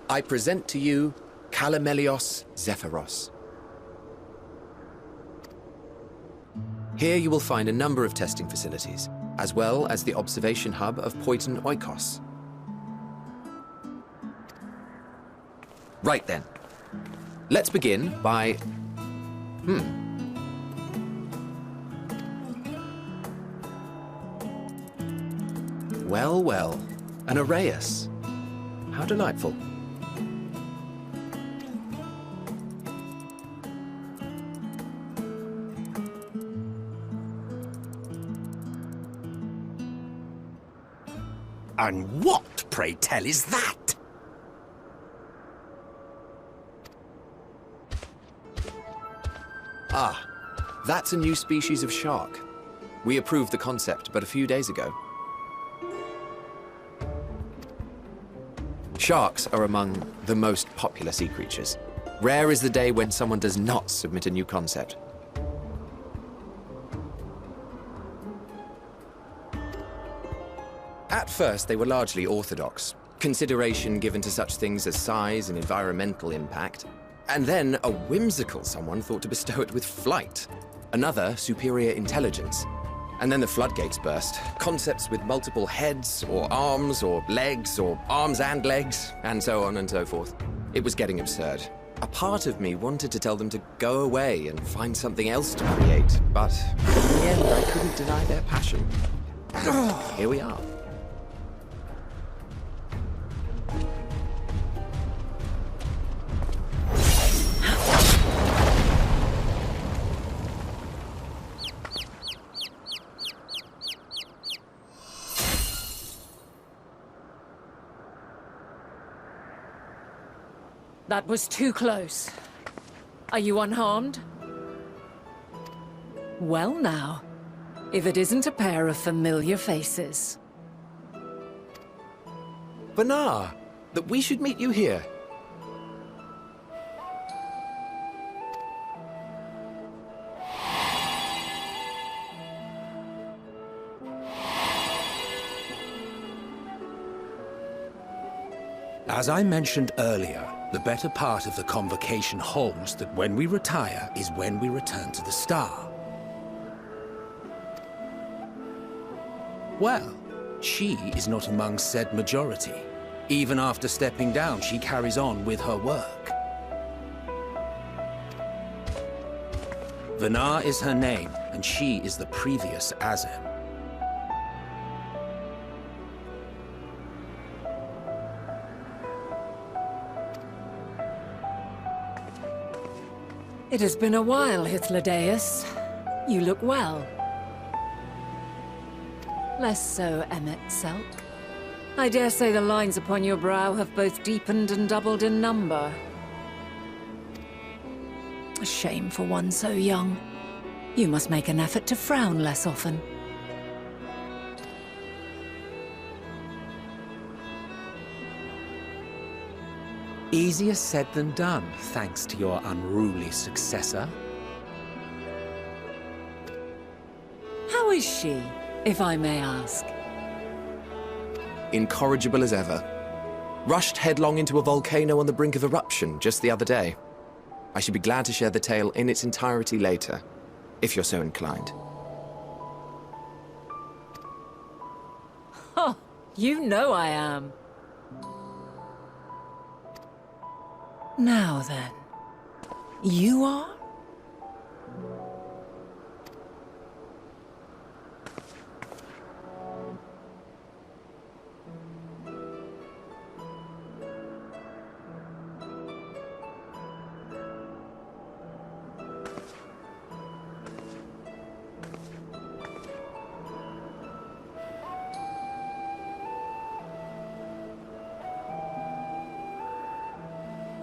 I present to you Calamelios Zephyros. Here you will find a number of testing facilities, as well as the observation hub of Poiton Oikos. Right then. Let's begin by... Well, well. An Arrhaeus. How delightful. And what, pray tell, is that? Ah, that's a new species of shark. We approved the concept but a few days ago. Sharks are among the most popular sea creatures. Rare is the day when someone does not submit a new concept. At first, they were largely orthodox, consideration given to such things as size and environmental impact, and then a whimsical someone thought to bestow it with flight, another superior intelligence. And then the floodgates burst. Concepts with multiple heads, or arms and legs, and so on and so forth. It was getting absurd. A part of me wanted to tell them to go away and find something else to create, but in the end I couldn't deny their passion. Here we are. That was too close. Are you unharmed? Well now, if it isn't a pair of familiar faces. Vanar, that we should meet you here. As I mentioned earlier, the better part of the convocation holds that when we retire is when we return to the star. Well, she is not among said majority. Even after stepping down, she carries on with her work. Vanar is her name, and she is the previous Azem. It has been a while, Hythlodaeus. You look well. Less so, Emmet Selk. I dare say the lines upon your brow have both deepened and doubled in number. A shame for one so young. You must make an effort to frown less often. Easier said than done, thanks to your unruly successor. How is she, if I may ask? Incorrigible as ever. Rushed headlong into a volcano on the brink of eruption just the other day. I should be glad to share the tale in its entirety later, if you're so inclined. Oh, you know I am. Now then, you are?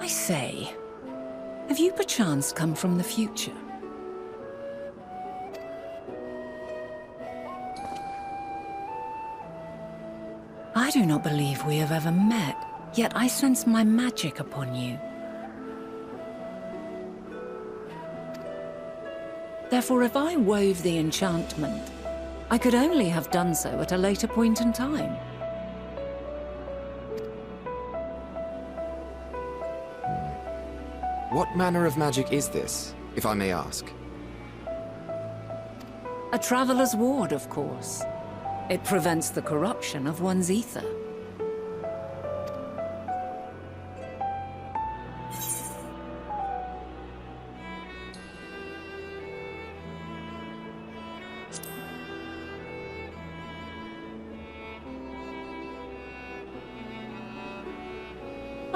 I say, have you perchance come from the future? I do not believe we have ever met, yet I sense my magic upon you. Therefore, if I wove the enchantment, I could only have done so at a later point in time. What manner of magic is this, if I may ask? A traveler's ward, of course. It prevents the corruption of one's ether.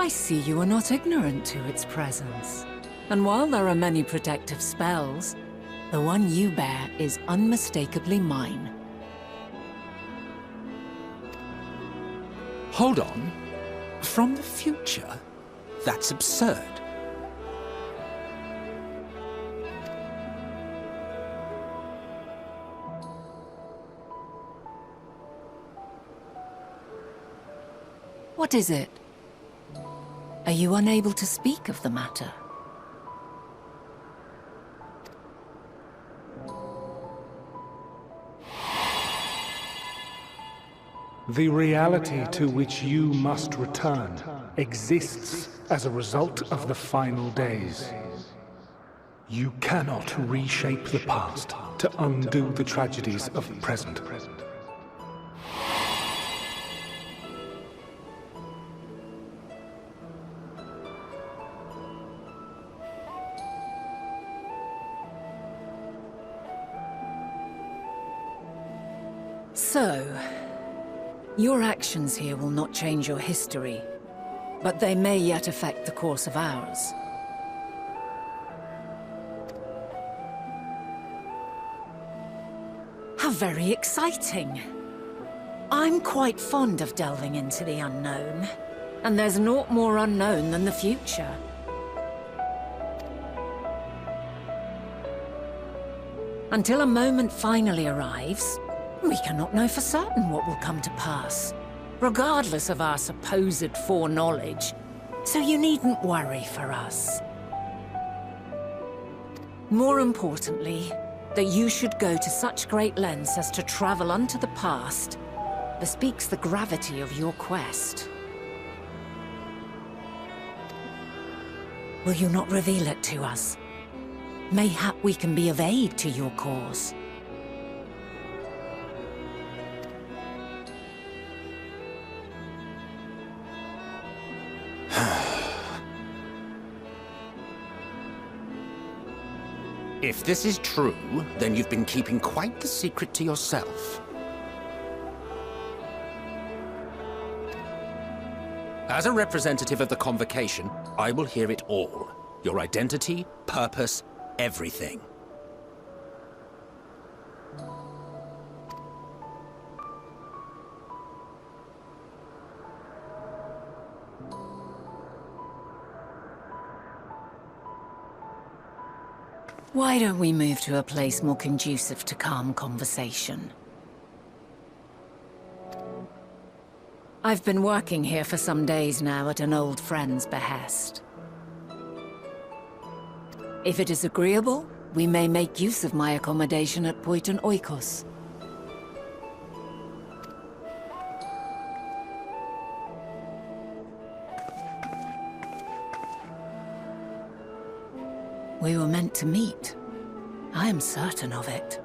I see you are not ignorant to its presence. And while there are many protective spells, the one you bear is unmistakably mine. Hold on. From the future? That's absurd. What is it? Are you unable to speak of the matter? The reality to which you must return exists as a result of the final days. You cannot reshape the past to undo the tragedies of the present. So, your actions here will not change your history, but they may yet affect the course of ours. How very exciting! I'm quite fond of delving into the unknown, and there's naught more unknown than the future. Until a moment finally arrives, we cannot know for certain what will come to pass, regardless of our supposed foreknowledge, so you needn't worry for us. More importantly, that you should go to such great lengths as to travel unto the past bespeaks the gravity of your quest. Will you not reveal it to us? Mayhap we can be of aid to your cause. If this is true, then you've been keeping quite the secret to yourself. As a representative of the Convocation, I will hear it all. Your identity, purpose, everything. Why don't we move to a place more conducive to calm conversation? I've been working here for some days now at an old friend's behest. If it is agreeable, we may make use of my accommodation at Oikos. We were meant to meet. I am certain of it.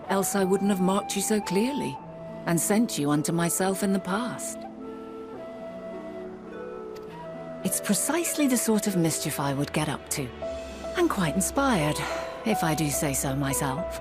Else I wouldn't have marked you so clearly, and sent you unto myself in the past. It's precisely the sort of mischief I would get up to. And quite inspired, if I do say so myself.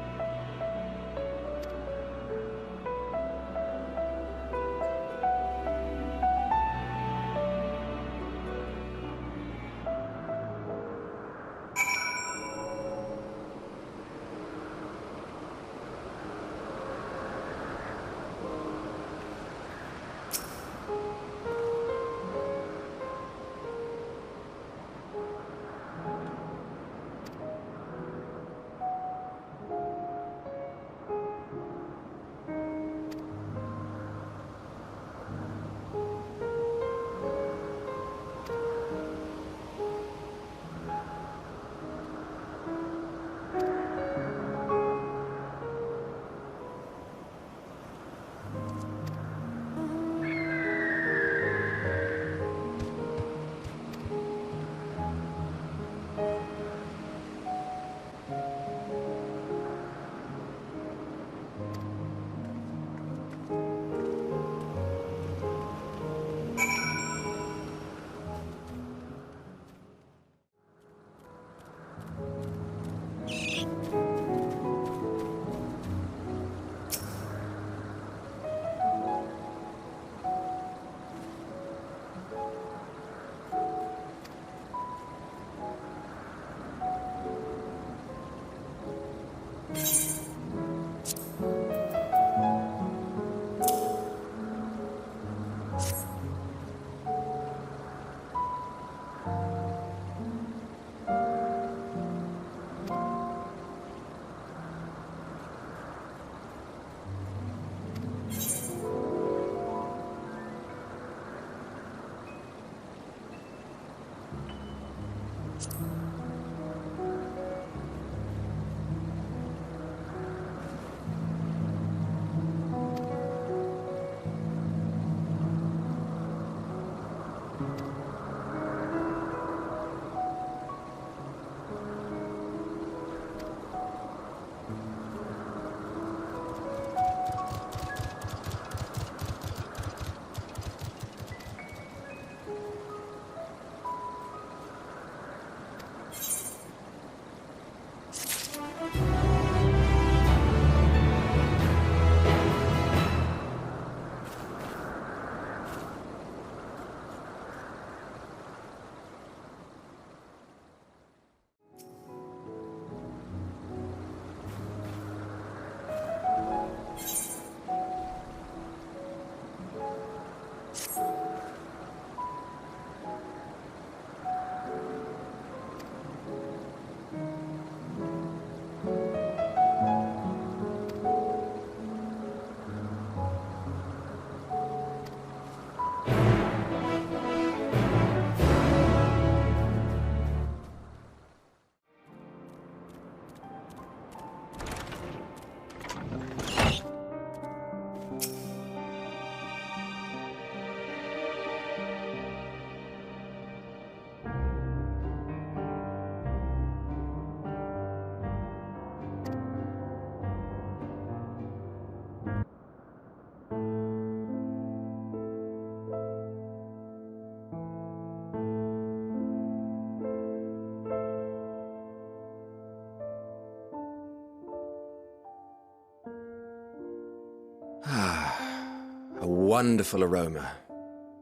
A wonderful aroma.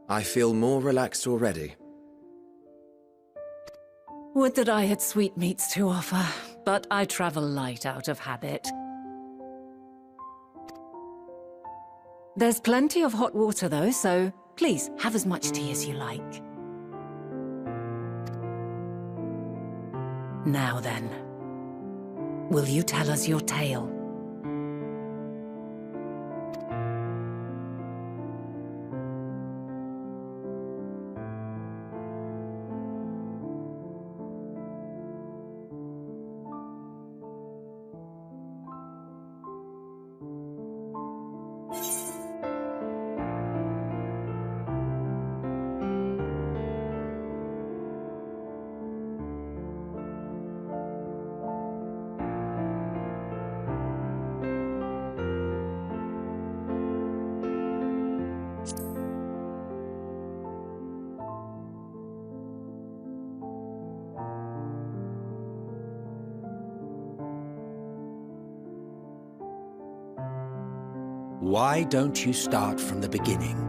I feel more relaxed already. Would that I had sweetmeats to offer, but I travel light out of habit. There's plenty of hot water though, so please have as much tea as you like. Now then, will you tell us your tale? Why don't you start from the beginning?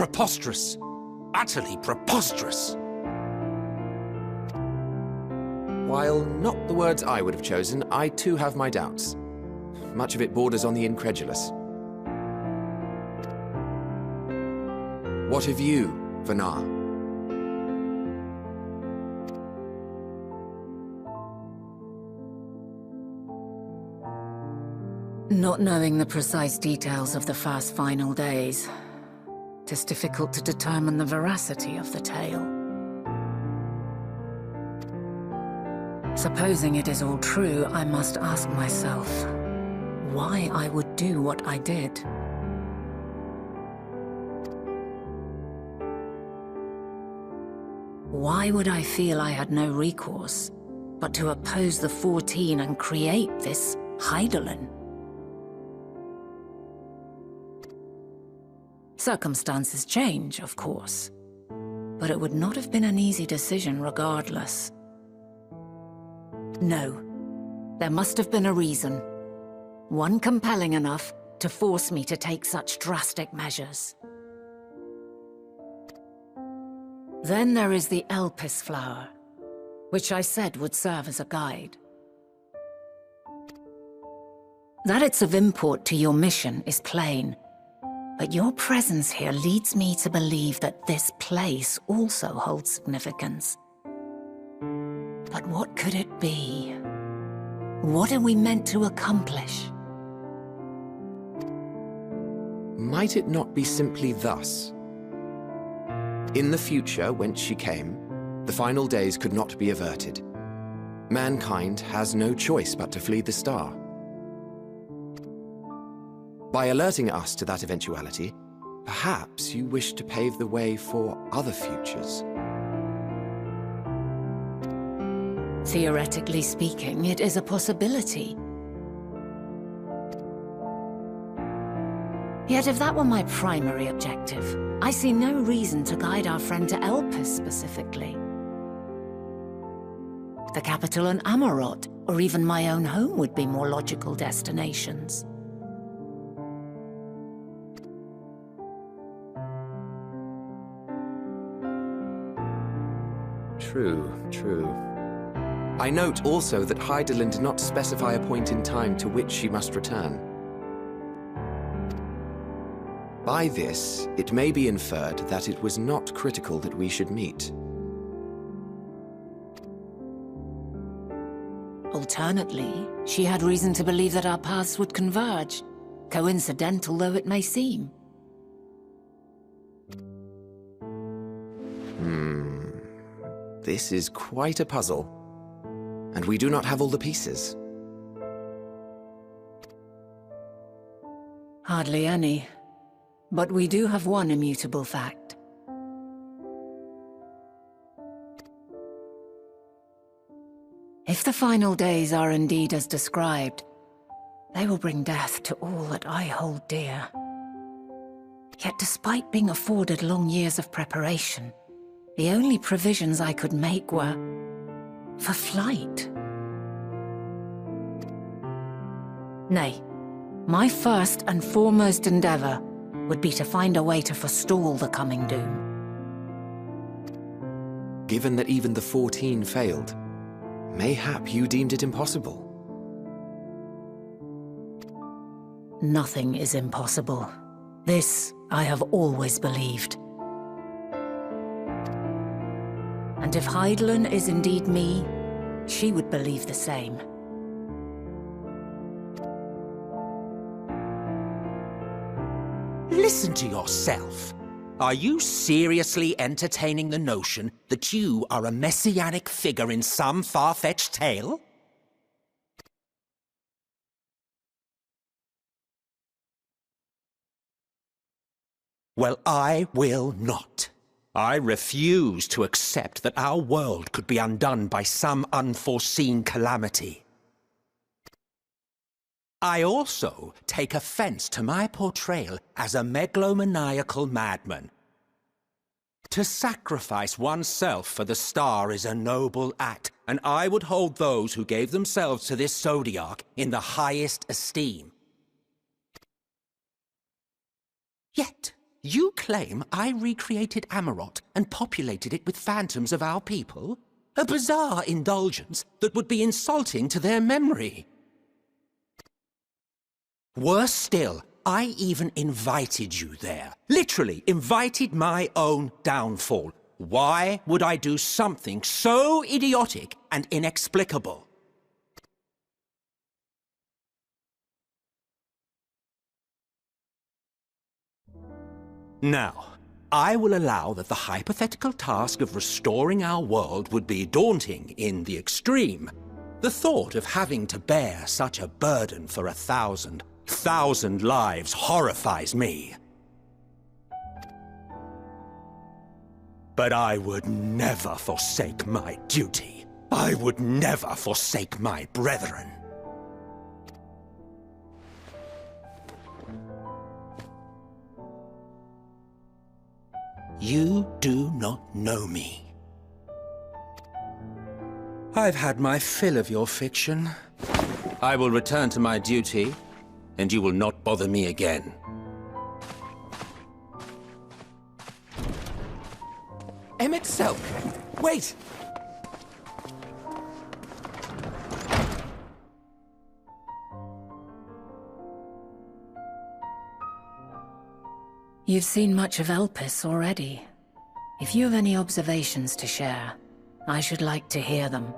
Preposterous. Utterly preposterous. While not the words I would have chosen, I too have my doubts. Much of it borders on the incredulous. What of you, Vanar? Not knowing the precise details of the first final days, it is difficult to determine the veracity of the tale. Supposing it is all true, I must ask myself why I would do what I did. Why would I feel I had no recourse but to oppose the 14 and create this Hydaelyn? Circumstances change, of course, but it would not have been an easy decision regardless. No, there must have been a reason. One compelling enough to force me to take such drastic measures. Then there is the Elpis flower, which I said would serve as a guide. That it's of import to your mission is plain, but your presence here leads me to believe that this place also holds significance. But what could it be? What are we meant to accomplish? Might it not be simply thus? In the future, whence she came, the final days could not be averted. Mankind has no choice but to flee the star. By alerting us to that eventuality, perhaps you wish to pave the way for other futures. Theoretically speaking, it is a possibility. Yet if that were my primary objective, I see no reason to guide our friend to Elpis specifically. The capital and Amarot, or even my own home would be more logical destinations. True, true. I note also that Hydaelyn did not specify a point in time to which she must return. By this, it may be inferred that it was not critical that we should meet. Alternately, she had reason to believe that our paths would converge, coincidental though it may seem. This is quite a puzzle, and we do not have all the pieces. Hardly any. But we do have one immutable fact. If the final days are indeed as described, they will bring death to all that I hold dear. Yet despite being afforded long years of preparation, the only provisions I could make were for flight. Nay, my first and foremost endeavor would be to find a way to forestall the coming doom. Given that even the 14 failed, mayhap you deemed it impossible. Nothing is impossible. This I have always believed. And if Hydaelyn is indeed me, she would believe the same. Listen to yourself. Are you seriously entertaining the notion that you are a messianic figure in some far-fetched tale? Well, I will not. I refuse to accept that our world could be undone by some unforeseen calamity. I also take offense to my portrayal as a megalomaniacal madman. To sacrifice oneself for the star is a noble act, and I would hold those who gave themselves to this zodiac in the highest esteem. Yet, you claim I recreated Amarot and populated it with phantoms of our people? A bizarre indulgence that would be insulting to their memory. Worse still, I even invited you there. Literally invited my own downfall. Why would I do something so idiotic and inexplicable? Now, I will allow that the hypothetical task of restoring our world would be daunting in the extreme. The thought of having to bear such a burden for 1,000 lives horrifies me. But I would never forsake my duty. I would never forsake my brethren. You do not know me. I've had my fill of your fiction. I will return to my duty, and you will not bother me again. Emet-Selch! Wait! You've seen much of Elpis already. If you have any observations to share, I should like to hear them.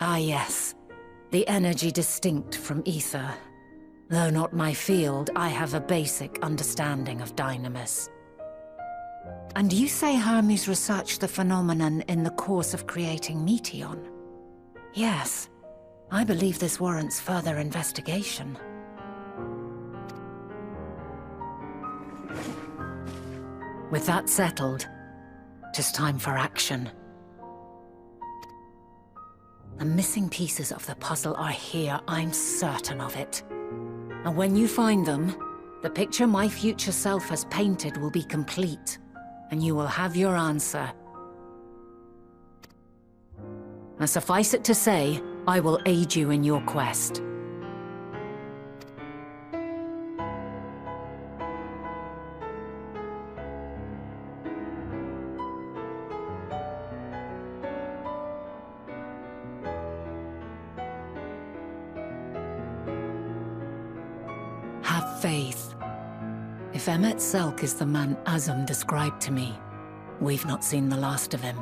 Ah yes, the energy distinct from ether. Though not my field, I have a basic understanding of dynamis. And you say Hermes researched the phenomenon in the course of creating Meteon? Yes, I believe this warrants further investigation. With that settled, it is time for action. The missing pieces of the puzzle are here, I'm certain of it. And when you find them, the picture my future self has painted will be complete, and you will have your answer. And suffice it to say, I will aid you in your quest. Have faith. If Emmet Selk is the man Azum described to me, we've not seen the last of him.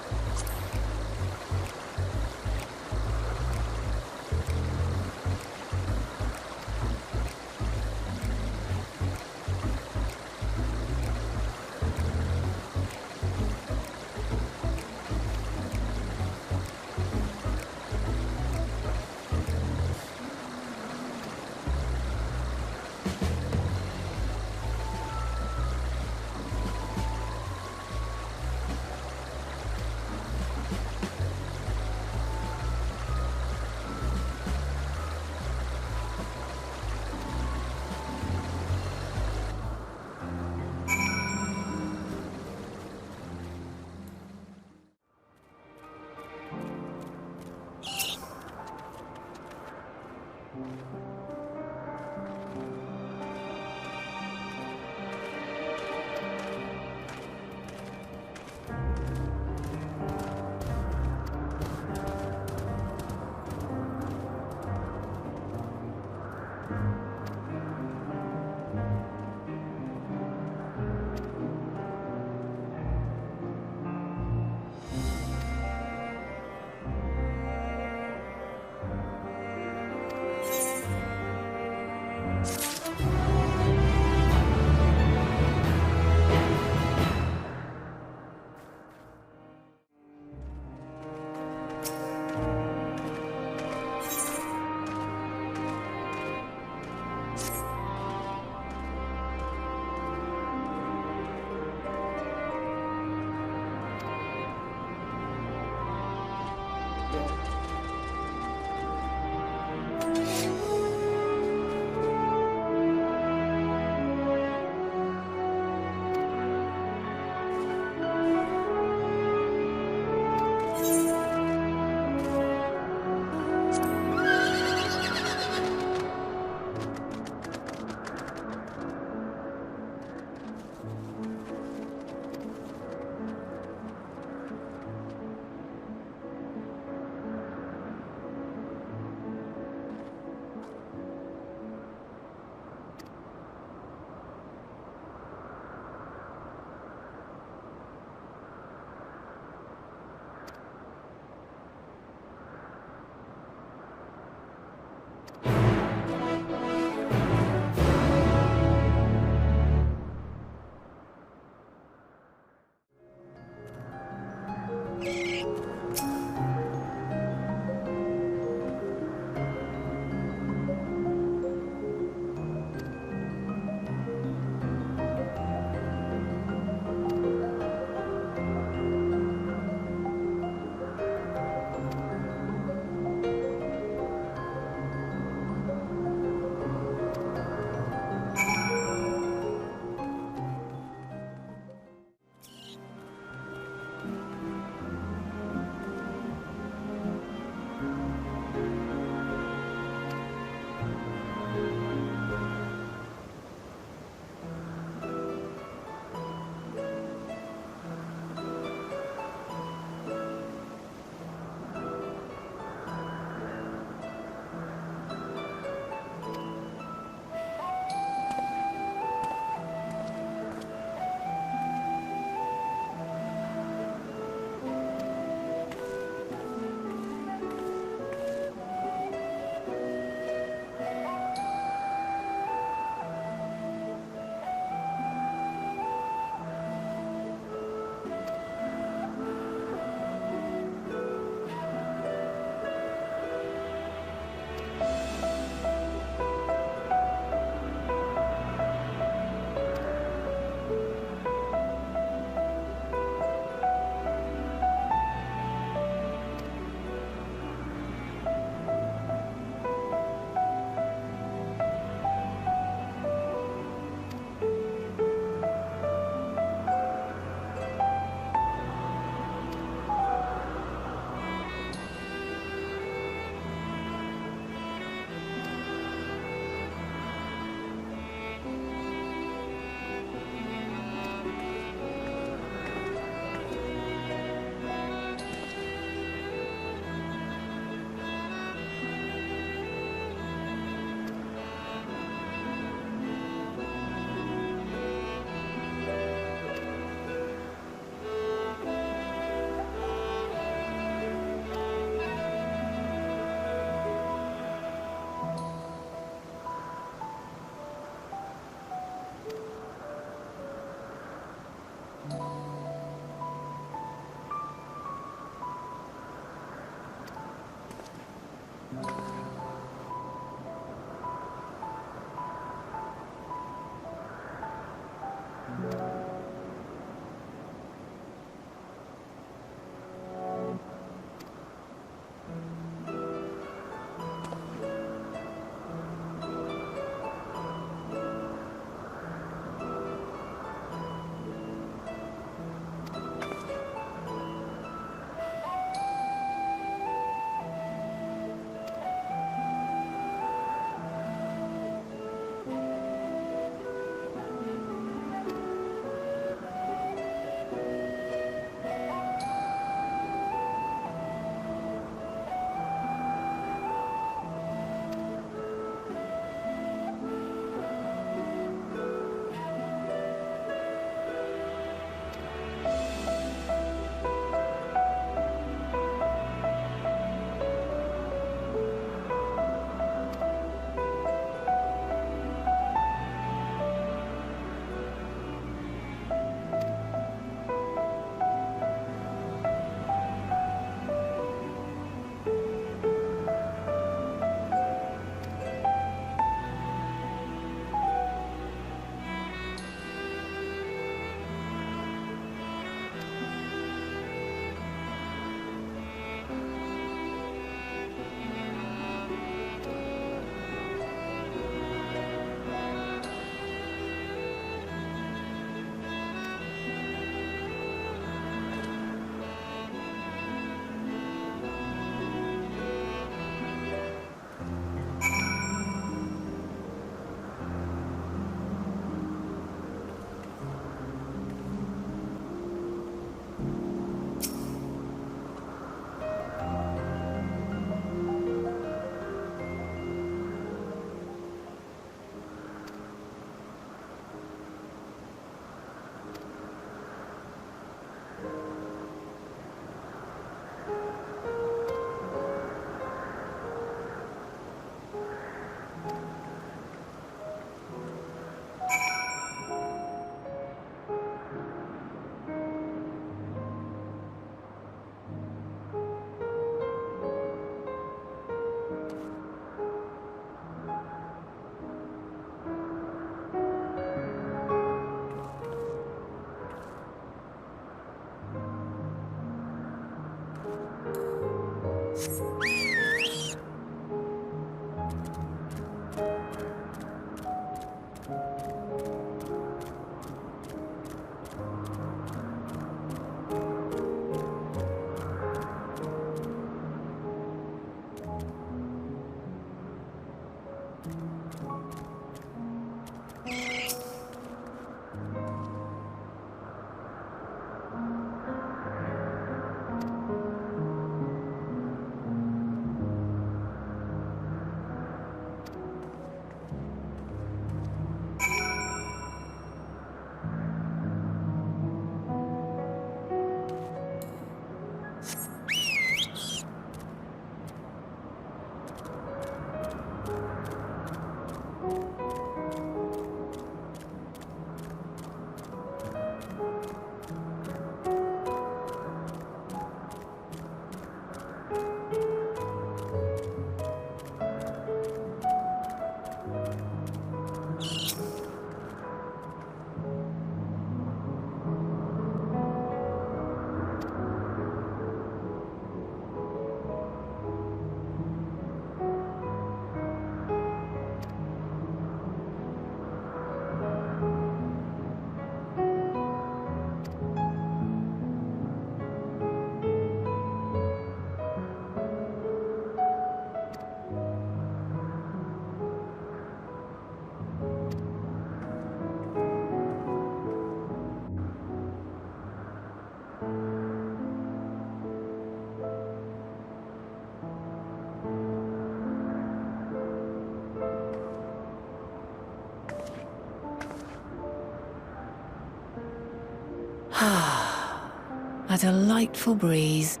A delightful breeze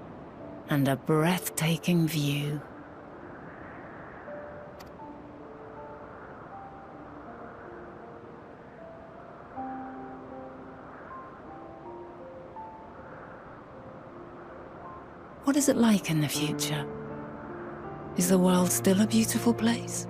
and a breathtaking view. What is it like in the future? Is the world still a beautiful place?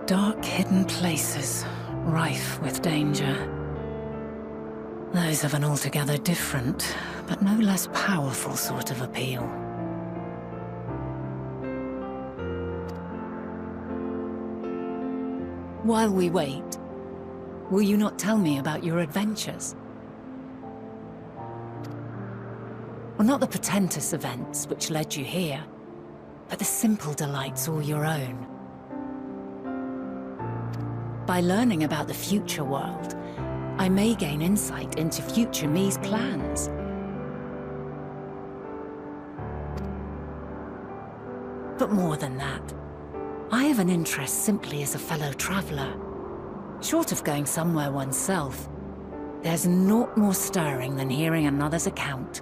Dark, hidden places, rife with danger. Those have an altogether different, but no less powerful sort of appeal. While we wait, will you not tell me about your adventures? Well, not the portentous events which led you here, but the simple delights all your own. By learning about the future world, I may gain insight into future me's plans. But more than that, I have an interest simply as a fellow traveler. Short of going somewhere oneself, there's naught more stirring than hearing another's account.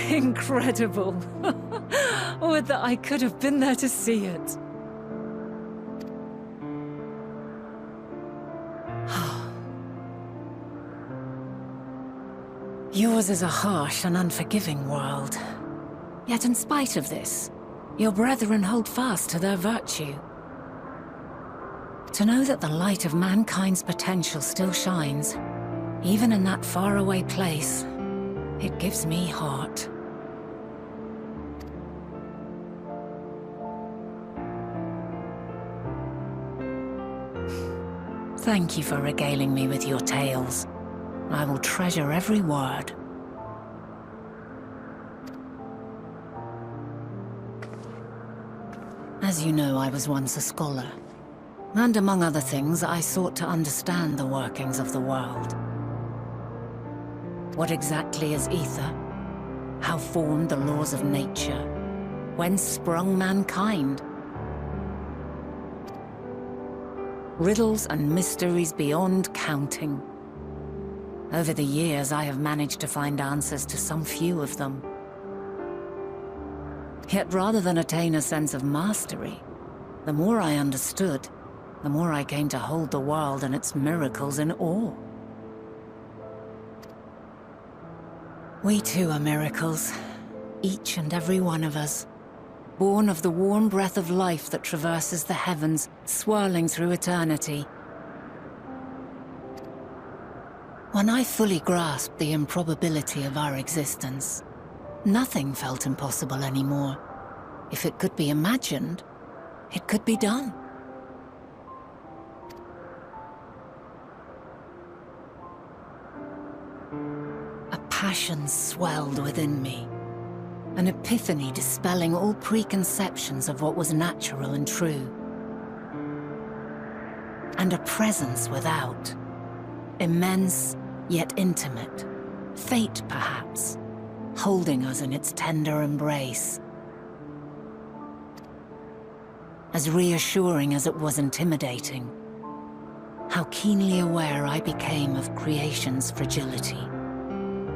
Incredible! Would that I could have been there to see it. Yours is a harsh and unforgiving world. Yet in spite of this, your brethren hold fast to their virtue. To know that the light of mankind's potential still shines, even in that faraway place, it gives me heart. Thank you for regaling me with your tales. I will treasure every word. As you know, I was once a scholar. And among other things, I sought to understand the workings of the world. What exactly is ether? How formed the laws of nature? Whence sprung mankind? Riddles and mysteries beyond counting. Over the years, I have managed to find answers to some few of them. Yet rather than attain a sense of mastery, the more I understood, the more I came to hold the world and its miracles in awe. We too are miracles, each and every one of us. Born of the warm breath of life that traverses the heavens, swirling through eternity. When I fully grasped the improbability of our existence, nothing felt impossible anymore. If it could be imagined, it could be done. A passion swelled within me. An epiphany dispelling all preconceptions of what was natural and true. And a presence without. Immense, yet intimate. Fate, perhaps, holding us in its tender embrace. As reassuring as it was intimidating, how keenly aware I became of creation's fragility.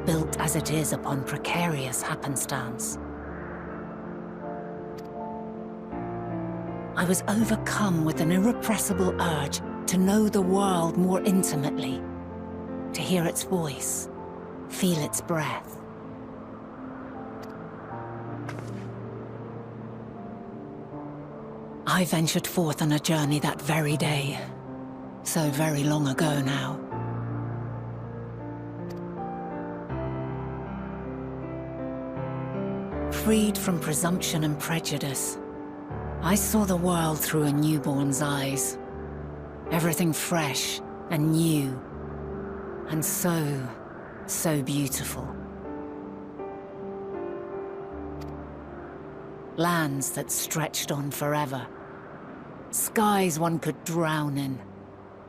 Built as it is upon precarious happenstance. I was overcome with an irrepressible urge to know the world more intimately, to hear its voice, feel its breath. I ventured forth on a journey that very day, so very long ago now. freed from presumption and prejudice. I saw the world through a newborn's eyes. Everything fresh and new. And so beautiful. Lands that stretched on forever. Skies one could drown in.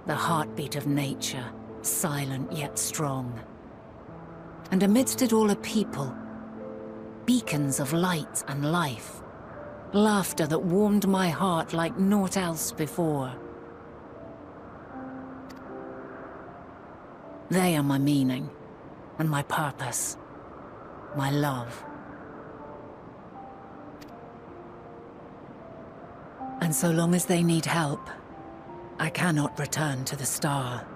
The heartbeat of nature, silent yet strong. And amidst it all a people. Beacons of light and life. Laughter that warmed my heart like naught else before. They are my meaning, and my purpose, my love. And so long as they need help, I cannot return to the star.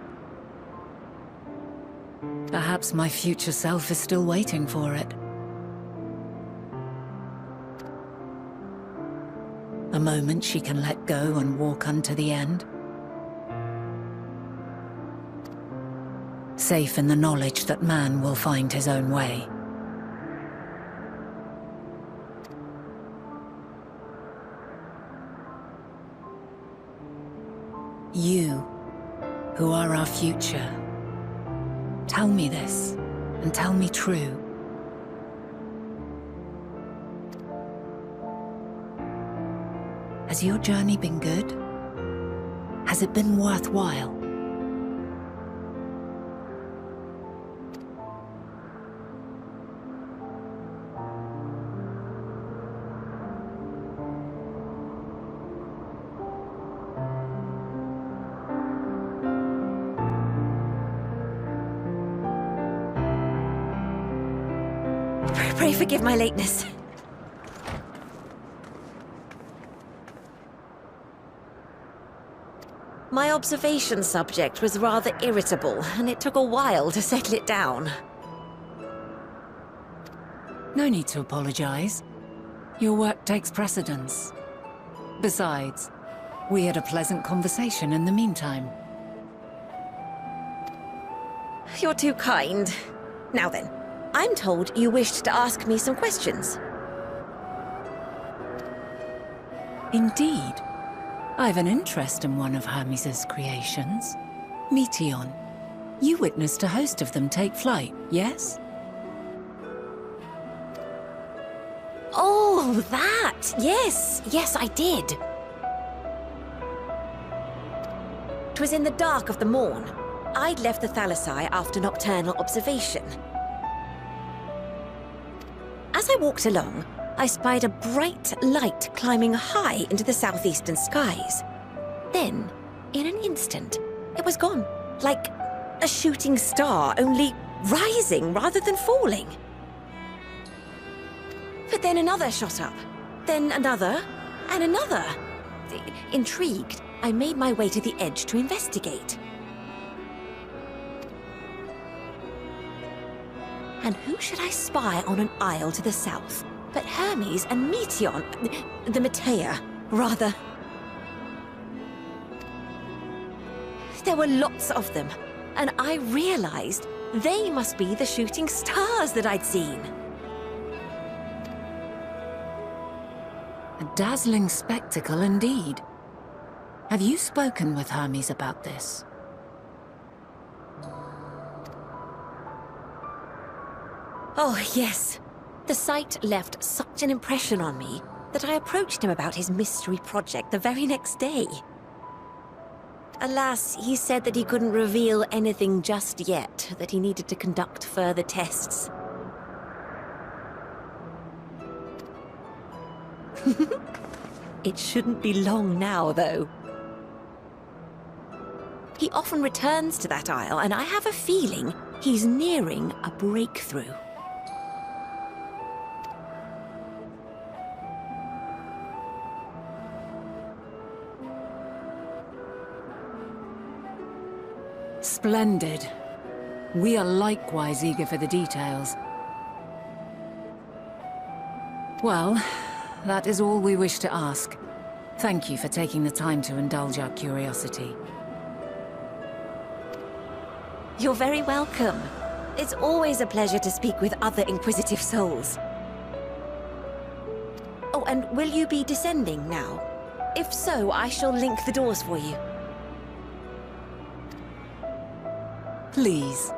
Perhaps my future self is still waiting for it. A moment she can let go and walk unto the end. Safe in the knowledge that man will find his own way. You, who are our future, tell me this, and tell me true. Has your journey been good? Has it been worthwhile? Pray forgive my lateness. My observation subject was rather irritable, and it took a while to settle it down. No need to apologize. Your work takes precedence. Besides, we had a pleasant conversation in the meantime. You're too kind. Now then, I'm told you wished to ask me some questions. Indeed. I've an interest in one of Hermes' creations. Meteon. You witnessed a host of them take flight, yes? Oh, that! Yes, I did. 'Twas in the dark of the morn. I'd left the Thalassai after nocturnal observation. As I walked along, I spied a bright light climbing high into the southeastern skies. Then, in an instant, it was gone, like a shooting star, only rising rather than falling. But then another shot up, then another, and another. Intrigued, I made my way to the edge to investigate. And who should I spy on an isle to the south but Hermes and Meteon, the Matea, rather. There were lots of them, and I realized they must be the shooting stars that I'd seen. A dazzling spectacle indeed. Have you spoken with Hermes about this? Oh, yes. The sight left such an impression on me that I approached him about his mystery project the very next day. Alas, he said that he couldn't reveal anything just yet, that he needed to conduct further tests. It shouldn't be long now, though. He often returns to that isle, and I have a feeling he's nearing a breakthrough. Splendid. We are likewise eager for the details. Well, that is all we wish to ask. Thank you for taking the time to indulge our curiosity. You're very welcome. It's always a pleasure to speak with other inquisitive souls. And will you be descending now? If so, I shall link the doors for you. Please.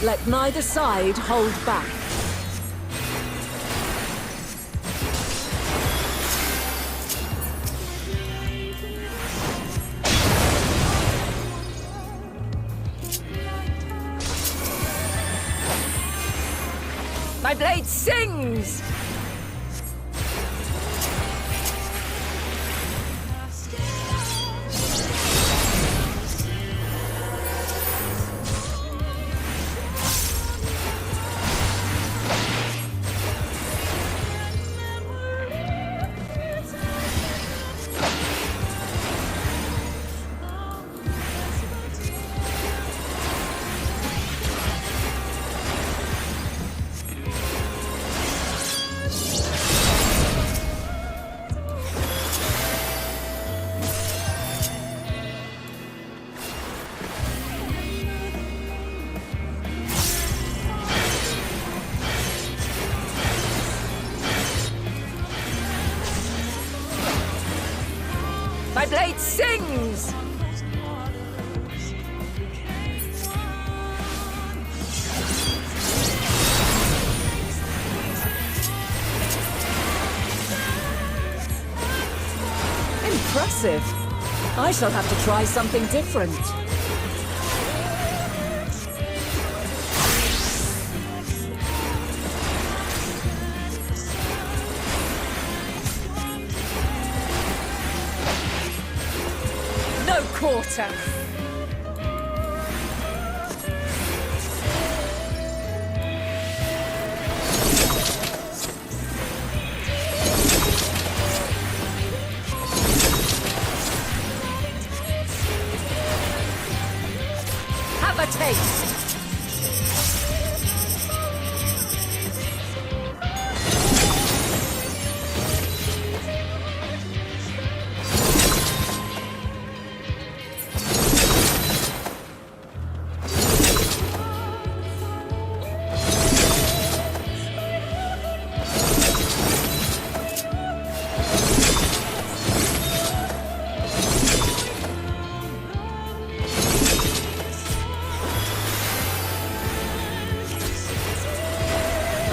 Let neither side hold back. My blade sings! My blade sings! Impressive. I shall have to try something different. Quarter. Have a taste.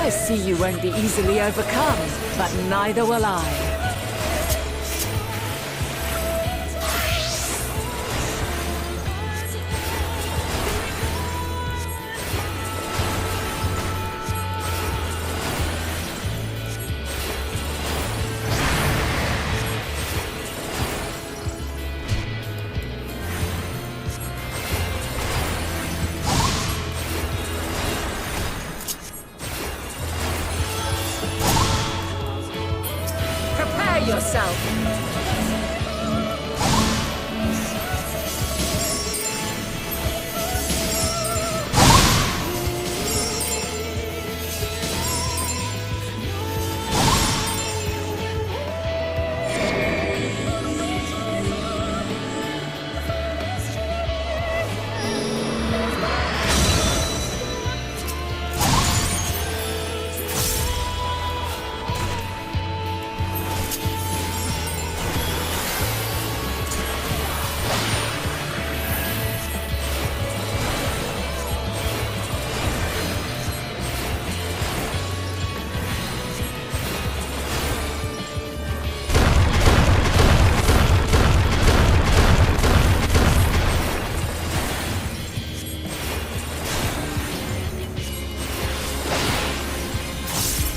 I see you won't be easily overcome, but neither will I. Yourself.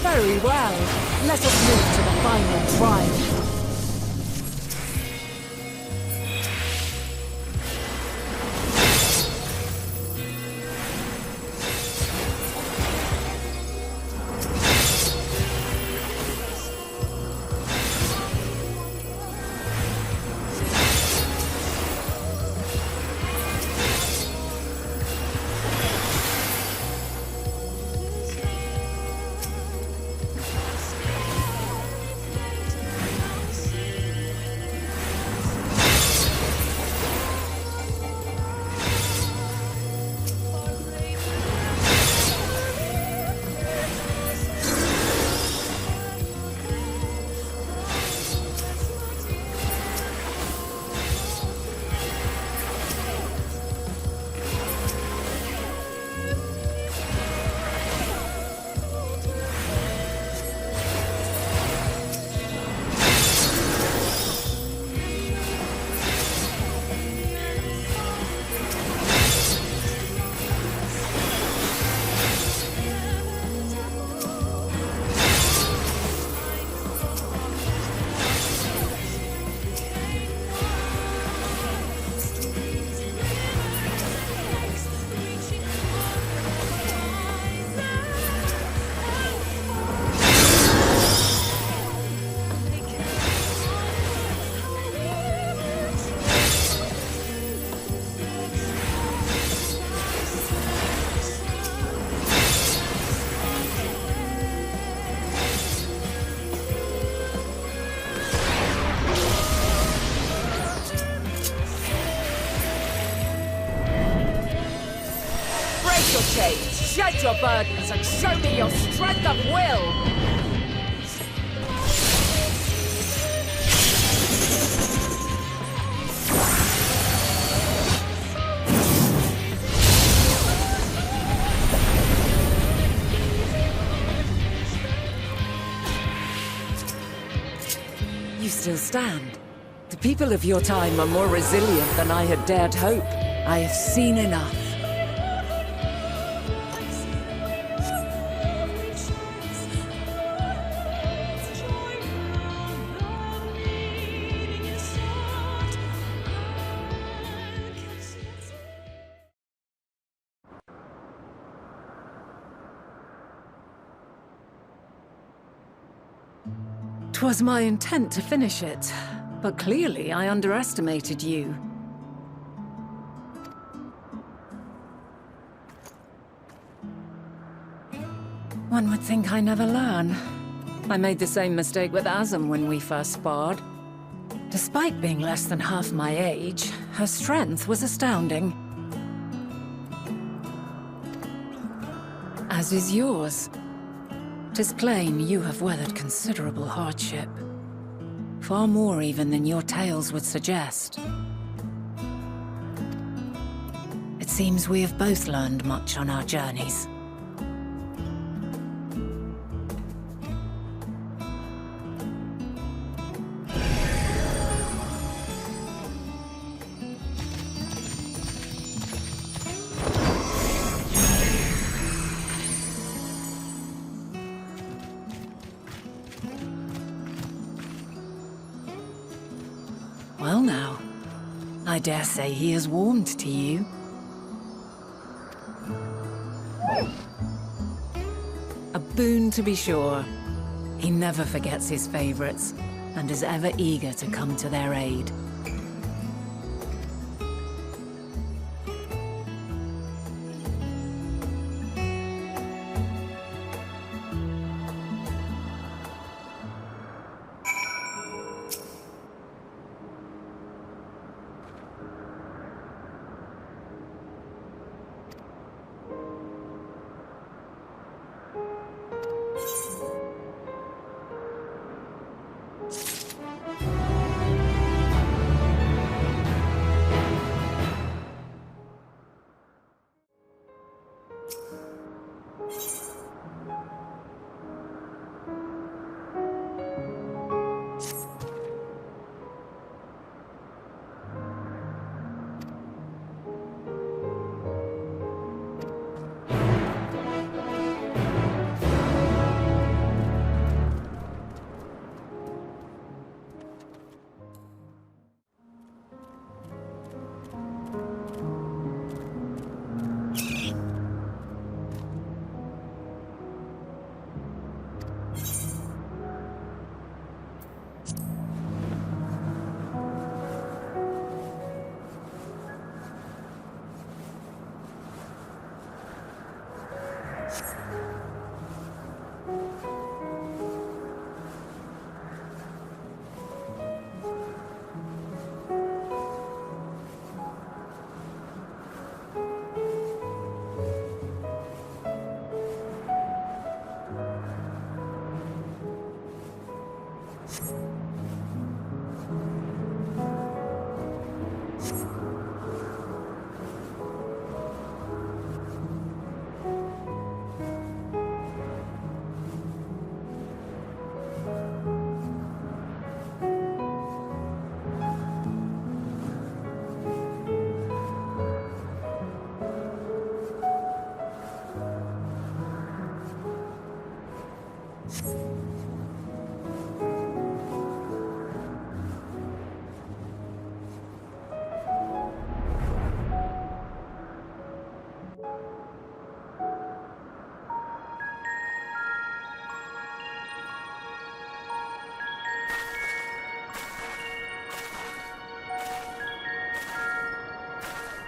Very well. Let us move to the final trial. your burdens and show me your strength of will! You still stand. The people of your time are more resilient than I had dared hope. I have seen enough. Twas my intent to finish it, but clearly I underestimated you. One would think I never learn. I made the same mistake with Azam when we first sparred. Despite being less than half my age, her strength was astounding. As is yours. 'Tis plain you have weathered considerable hardship. Far more even than your tales would suggest. It seems we have both learned much on our journeys. Well now, I dare say he has warmed to you. A boon to be sure. He never forgets his favorites, and is ever eager to come to their aid.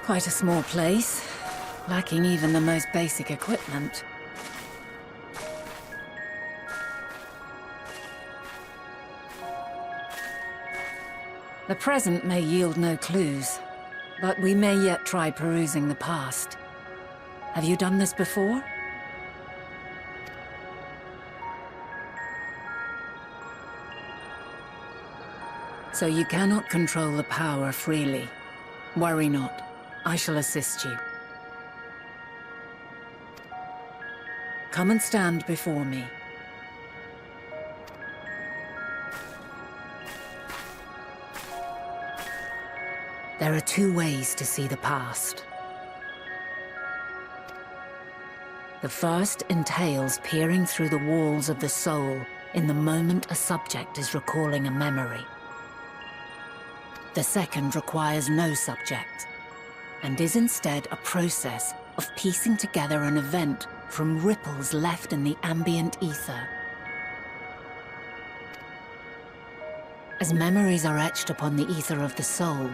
Quite a small place, lacking even the most basic equipment. The present may yield no clues, but we may yet try perusing the past. Have you done this before? So you cannot control the power freely. Worry not. I shall assist you. Come and stand before me. There are two ways to see the past. The first entails peering through the walls of the soul in the moment a subject is recalling a memory. The second requires no subject, and is instead a process of piecing together an event from ripples left in the ambient ether. As memories are etched upon the ether of the soul,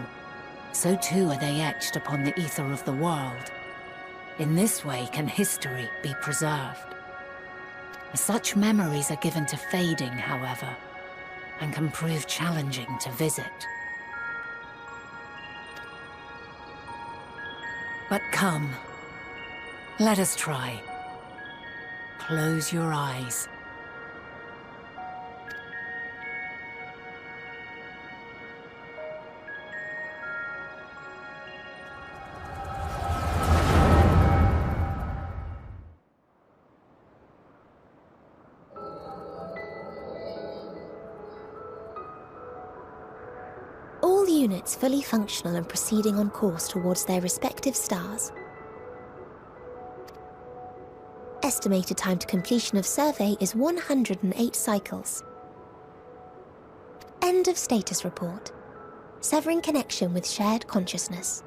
so too are they etched upon the ether of the world. In this way can history be preserved. Such memories are given to fading, however, and can prove challenging to visit. But come, let us try. Close your eyes. All units fully functional and proceeding on course towards their respective stars. Estimated time to completion of survey is 108 cycles. End of status report. Severing connection with shared consciousness.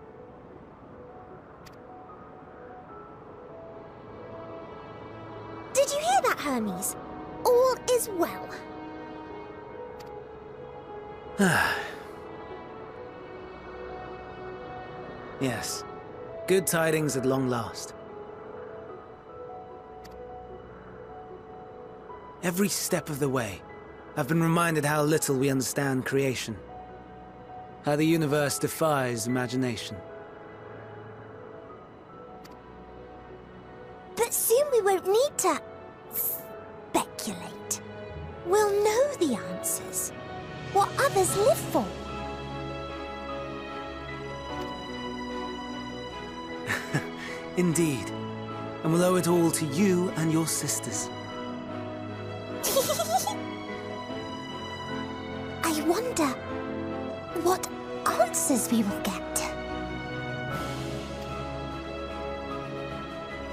Did you hear that, Hermes? All is well. Yes. Good tidings at long last. Every step of the way, I've been reminded how little we understand creation. How the universe defies imagination. But soon we won't need to speculate. We'll know the answers. What others live for. Indeed. And we'll owe it all to you and your sisters. I wonder what answers we will get.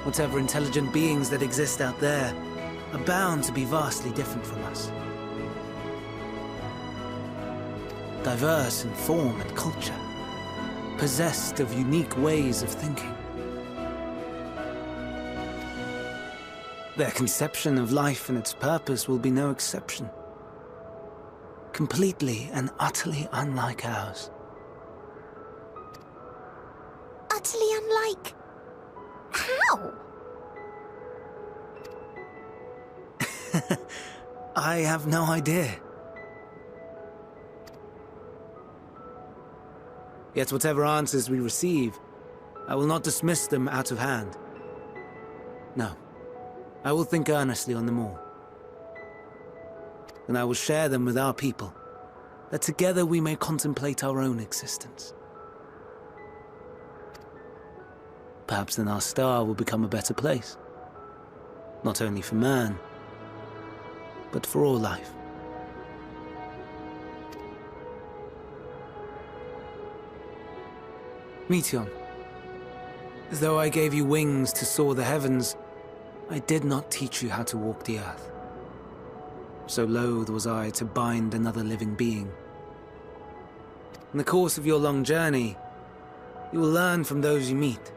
Whatever intelligent beings that exist out there are bound to be vastly different from us. Diverse in form and culture, possessed of unique ways of thinking. Their conception of life and its purpose will be no exception. Completely and utterly unlike ours. Utterly unlike... how? I have no idea. Yet whatever answers we receive, I will not dismiss them out of hand. No. I will think earnestly on them all. And I will share them with our people, that together we may contemplate our own existence. Perhaps then our star will become a better place. Not only for man, but for all life. Meteion, as though I gave you wings to soar the heavens, I did not teach you how to walk the earth. So loath was I to bind another living being. In the course of your long journey, you will learn from those you meet,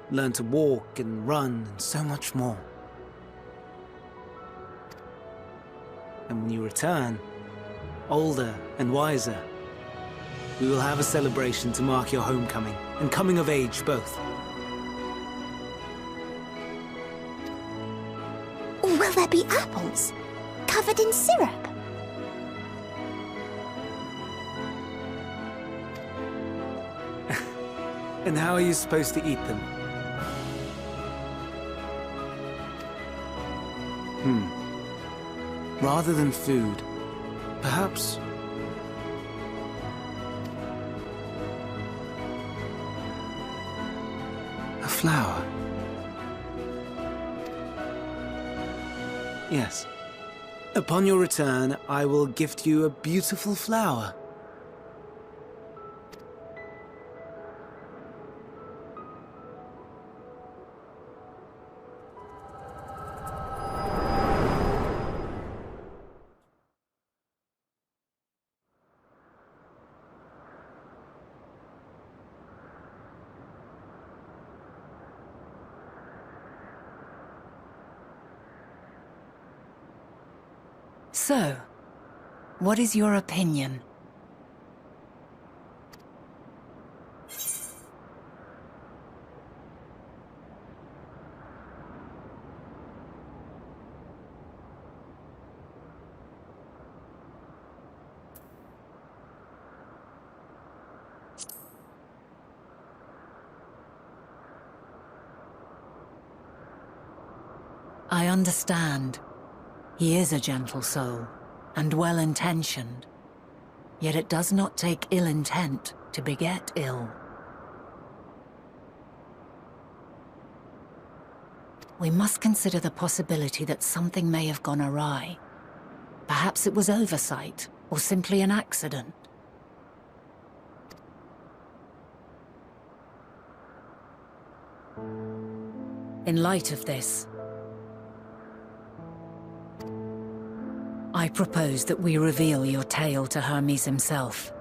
learn to walk and run and so much more. And when you return, older and wiser, we will have a celebration to mark your homecoming and coming of age both. Will there be apples? Covered in syrup? And how are you supposed to eat them? Rather than food, perhaps flower. Yes. Upon your return, I will gift you a beautiful flower. So, what is your opinion? I understand. He is a gentle soul, and well-intentioned. Yet it does not take ill intent to beget ill. We must consider the possibility that something may have gone awry. Perhaps it was oversight, or simply an accident. In light of this, I propose that we reveal your tale to Hermes himself.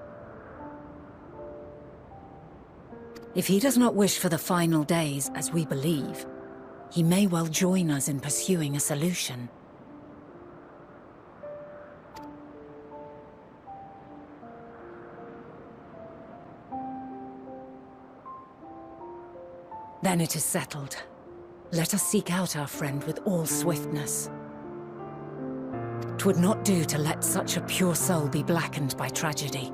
If he does not wish for the final days, as we believe, he may well join us in pursuing a solution. Then it is settled. Let us seek out our friend with all swiftness. 'Twould not do to let such a pure soul be blackened by tragedy.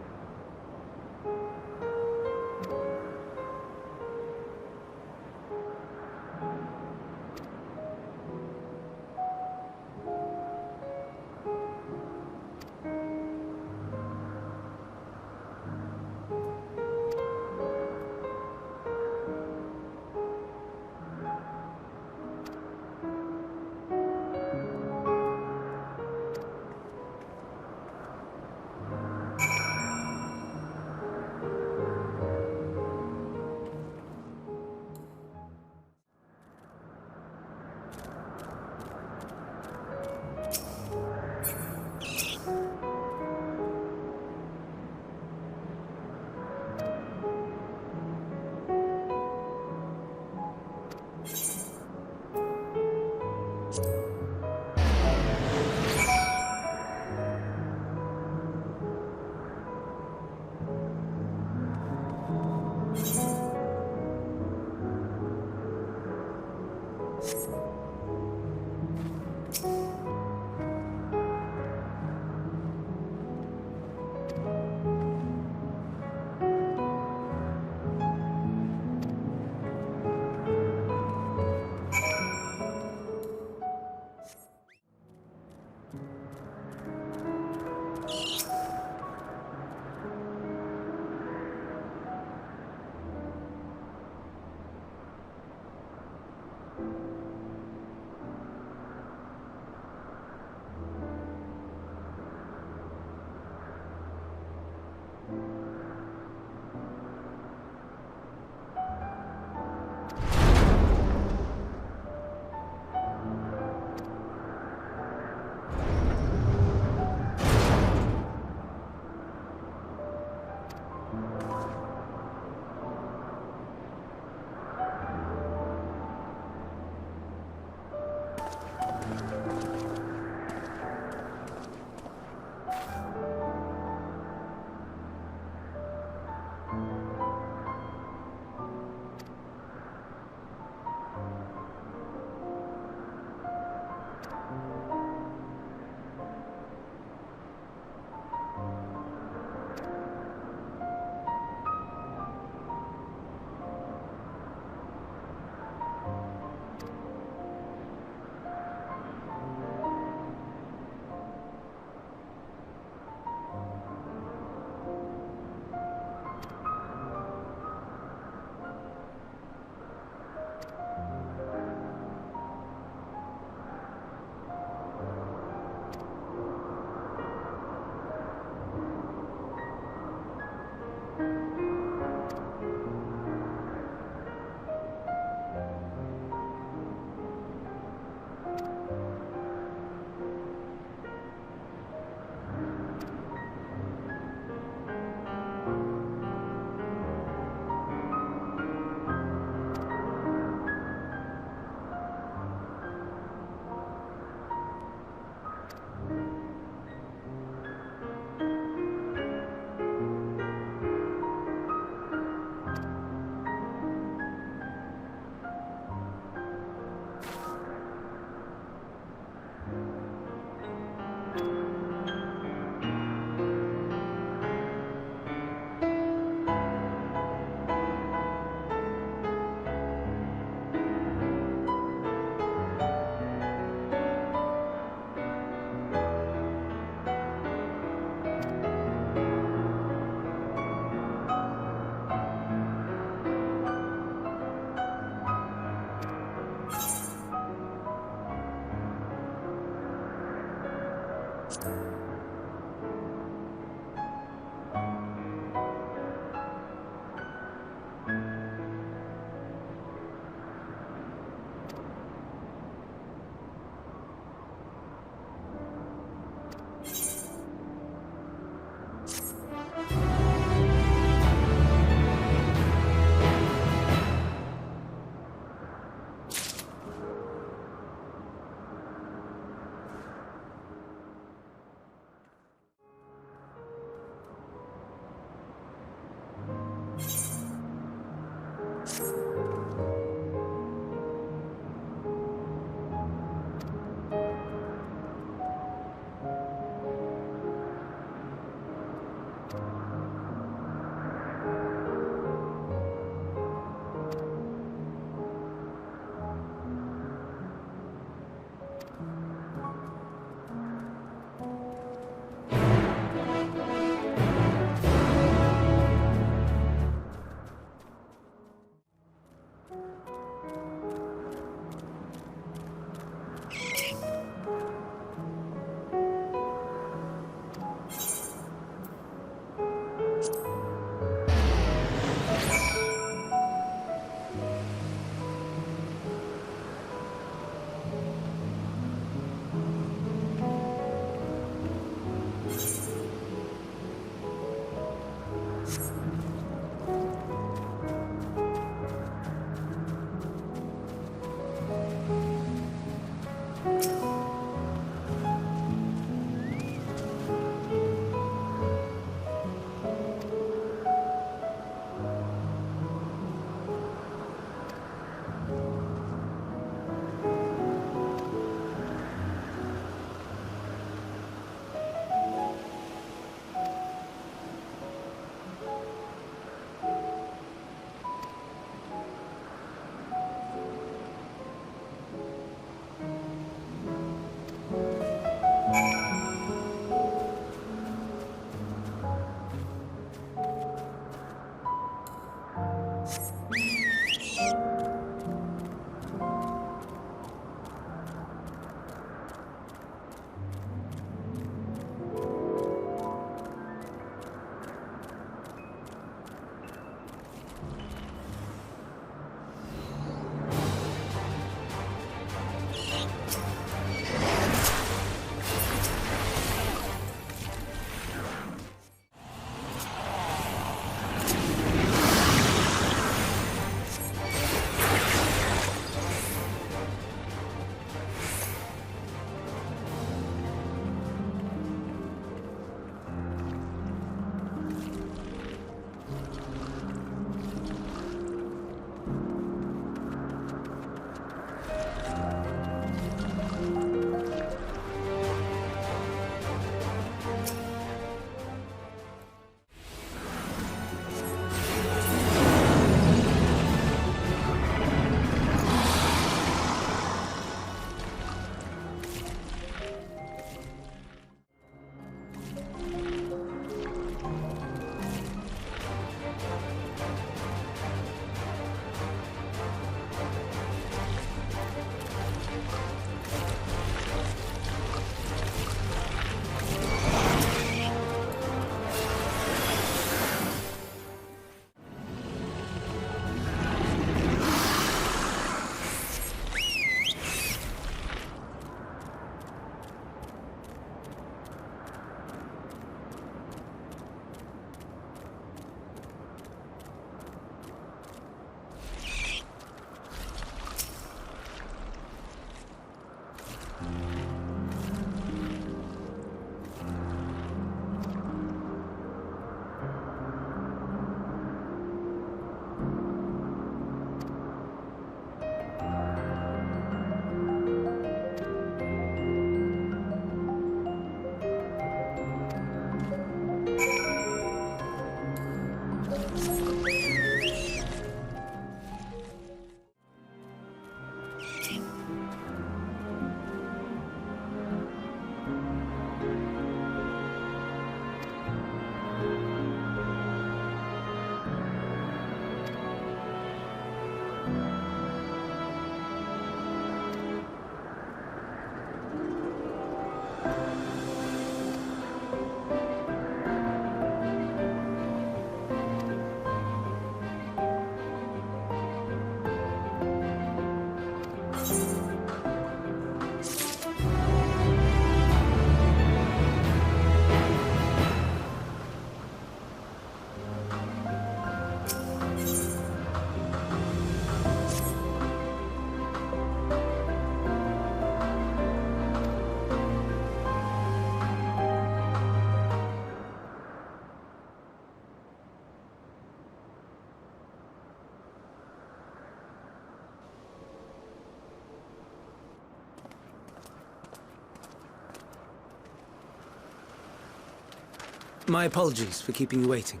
My apologies for keeping you waiting.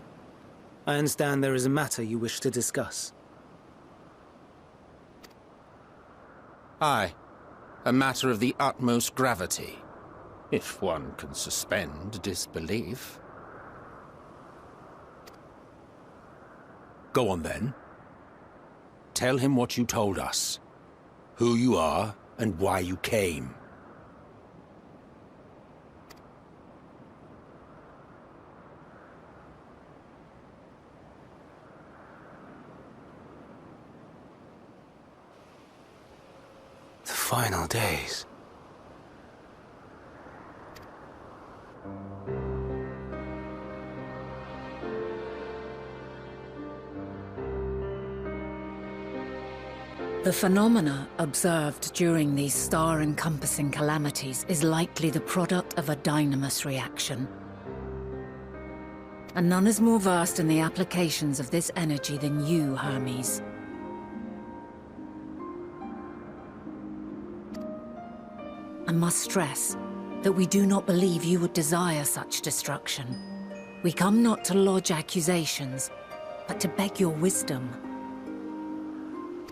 I understand there is a matter you wish to discuss. Aye. A matter of the utmost gravity. If one can suspend disbelief. Go on then. Tell him what you told us. Who you are, and why you came. The final days. The phenomena observed during these star-encompassing calamities is likely the product of a dynamis reaction. And none is more versed in the applications of this energy than you, Hermes. I must stress that we do not believe you would desire such destruction. We come not to lodge accusations, but to beg your wisdom.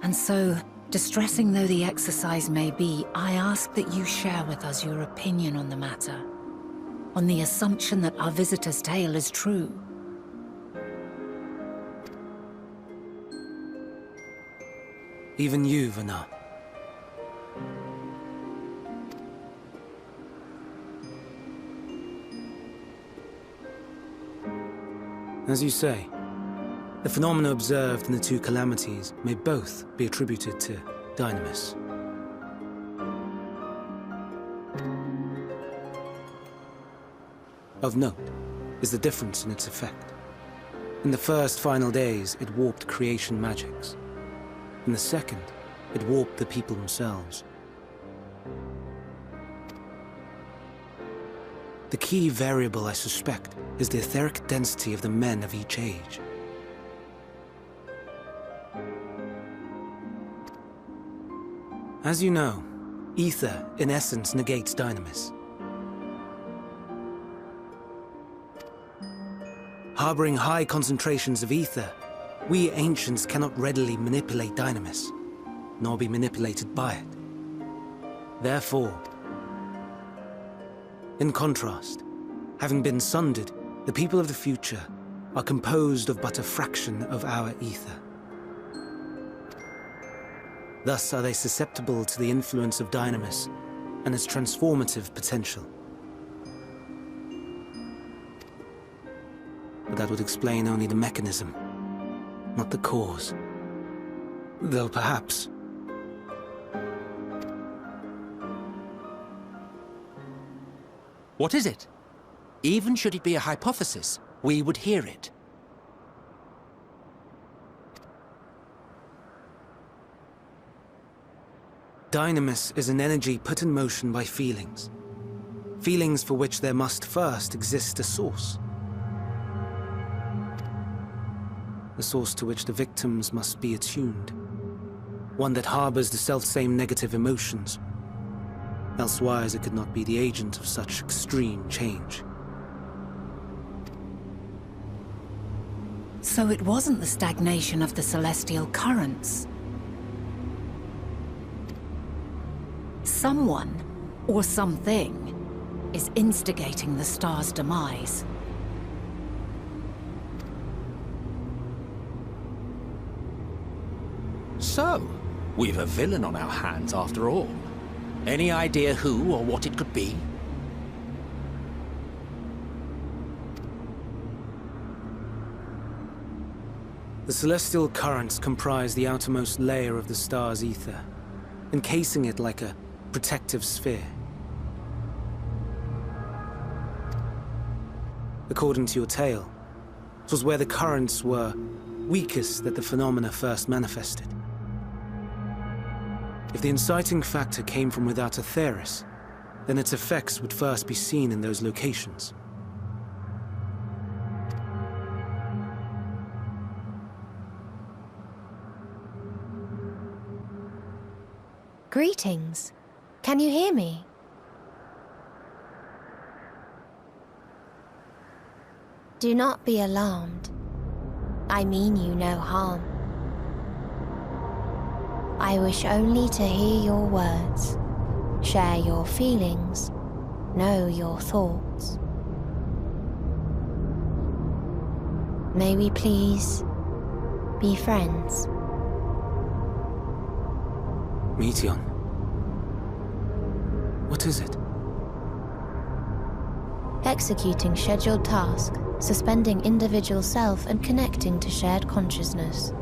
And so, distressing though the exercise may be, I ask that you share with us your opinion on the matter, on the assumption that our visitor's tale is true. Even you, Vana. As you say, the phenomena observed in the two calamities may both be attributed to dynamis. Of note is the difference in its effect. In the first final days, it warped creation magics. In the second, it warped the people themselves. The key variable, I suspect, is the etheric density of the men of each age. As you know, ether, in essence, negates dynamis. Harboring high concentrations of ether, we ancients cannot readily manipulate dynamis, nor be manipulated by it. Therefore, in contrast, having been sundered, the people of the future are composed of but a fraction of our ether. Thus are they susceptible to the influence of dynamis and its transformative potential. But that would explain only the mechanism, not the cause. Though perhaps... What is it? Even should it be a hypothesis, we would hear it. Dynamis is an energy put in motion by feelings. Feelings for which there must first exist a source. A source to which the victims must be attuned. One that harbors the selfsame negative emotions. Elsewise, it could not be the agent of such extreme change. So it wasn't the stagnation of the celestial currents. Someone, or something, is instigating the star's demise. So, we've a villain on our hands after all. Any idea who or what it could be? The celestial currents comprise the outermost layer of the star's ether, encasing it like a protective sphere. According to your tale, it was where the currents were weakest that the phenomena first manifested. If the inciting factor came from without Aetheris, then its effects would first be seen in those locations. Greetings. Can you hear me? Do not be alarmed. I mean you no harm. I wish only to hear your words, share your feelings, know your thoughts. May we please be friends? Meteon. What is it? Executing scheduled task, suspending individual self and connecting to shared consciousness.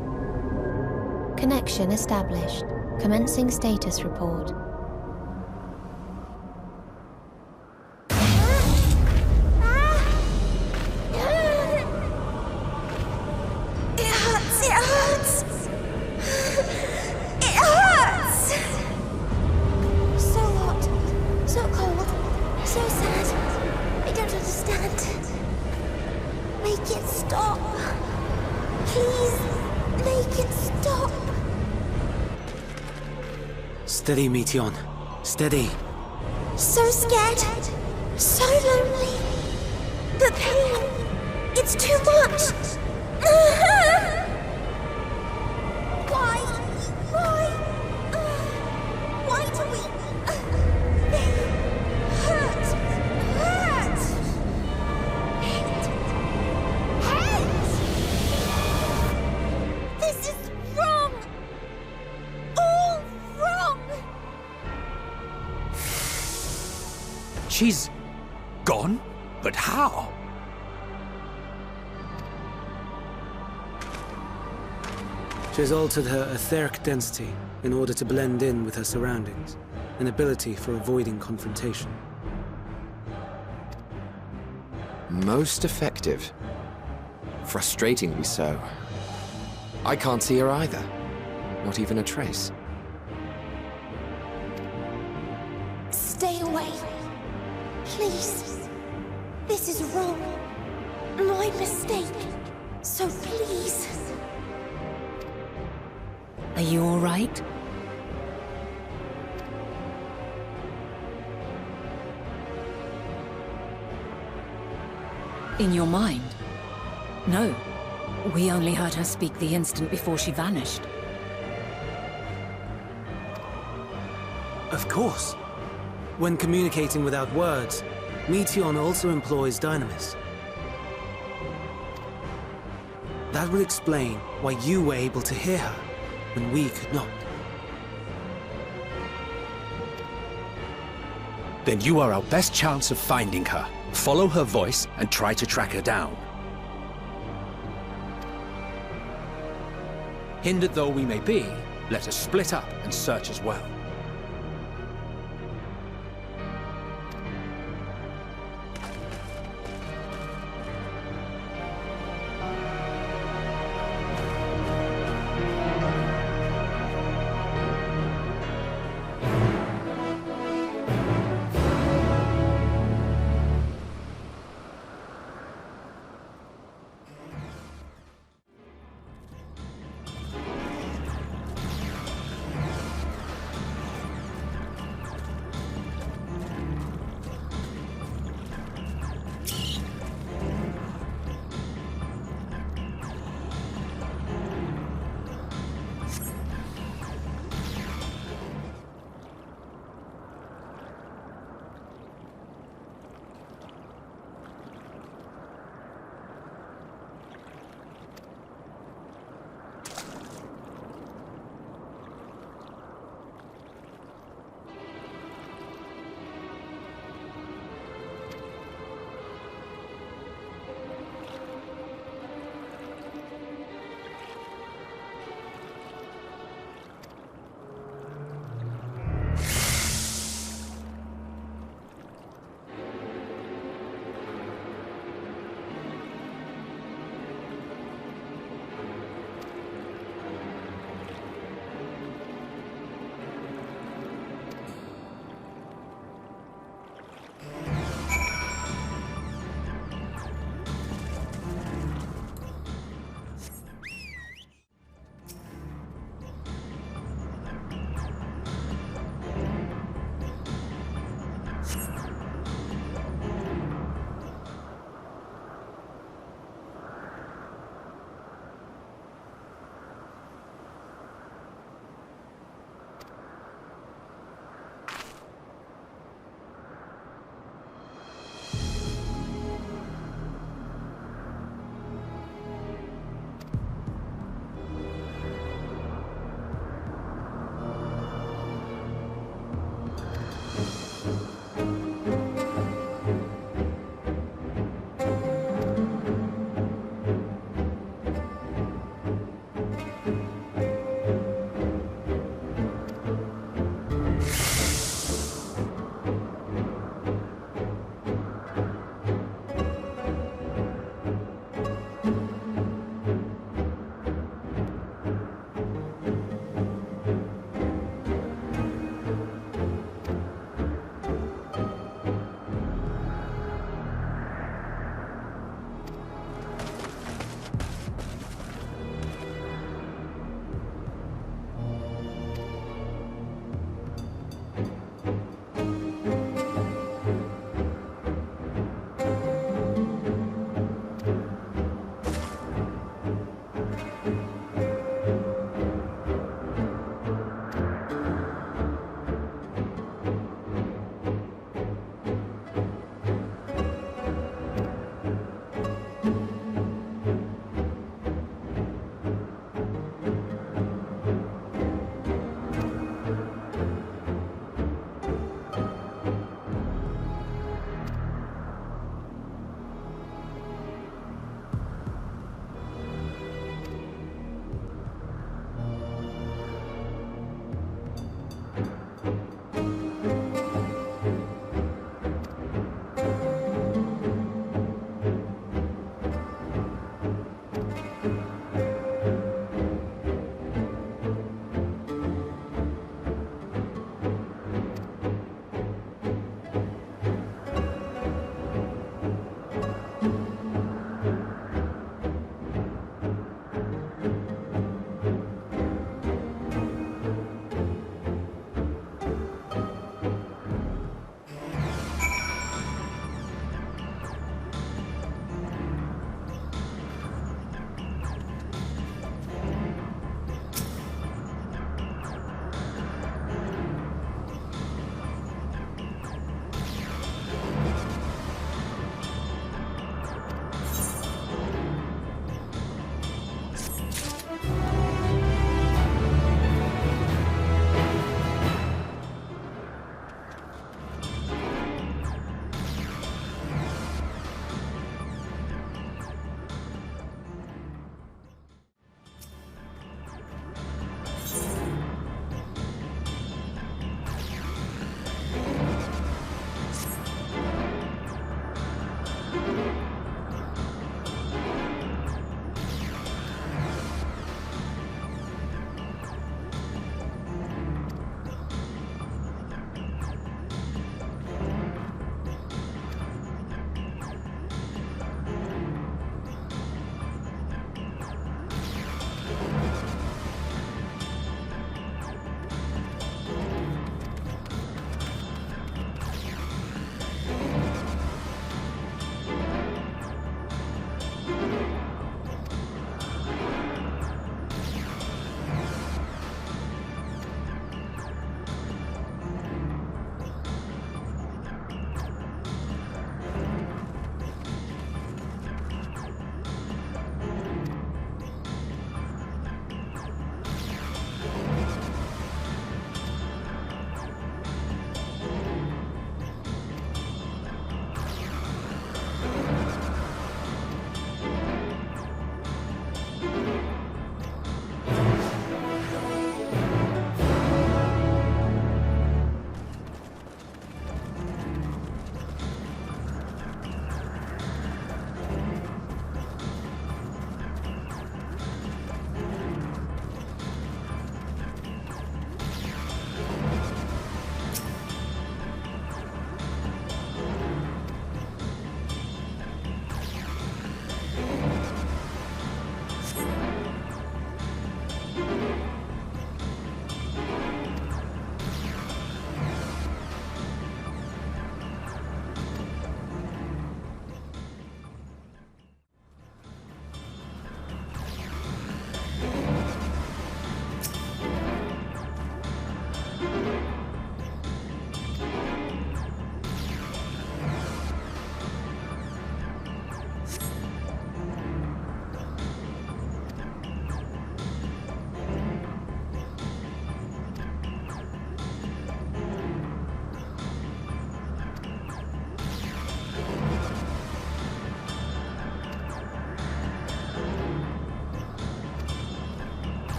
Connection established. Commencing status report. Steady, Meteon. Steady. So scared. So lonely. The pain. It's too much. Why? Why do we... They hurt. Hate. This is wrong. All wrong. She's gone? But how? She has altered her etheric density in order to blend in with her surroundings, an ability for avoiding confrontation. Most effective. Frustratingly so. I can't see her either. Not even a trace. Stay away. Please. This is wrong. My mistake. So please. Are you all right? In your mind? No. We only heard her speak the instant before she vanished. Of course. When communicating without words, Meteon also employs dynamis. That would explain why you were able to hear her when we could not. Then you are our best chance of finding her. Follow her voice and try to track her down. Hindered though we may be, let us split up and search as well.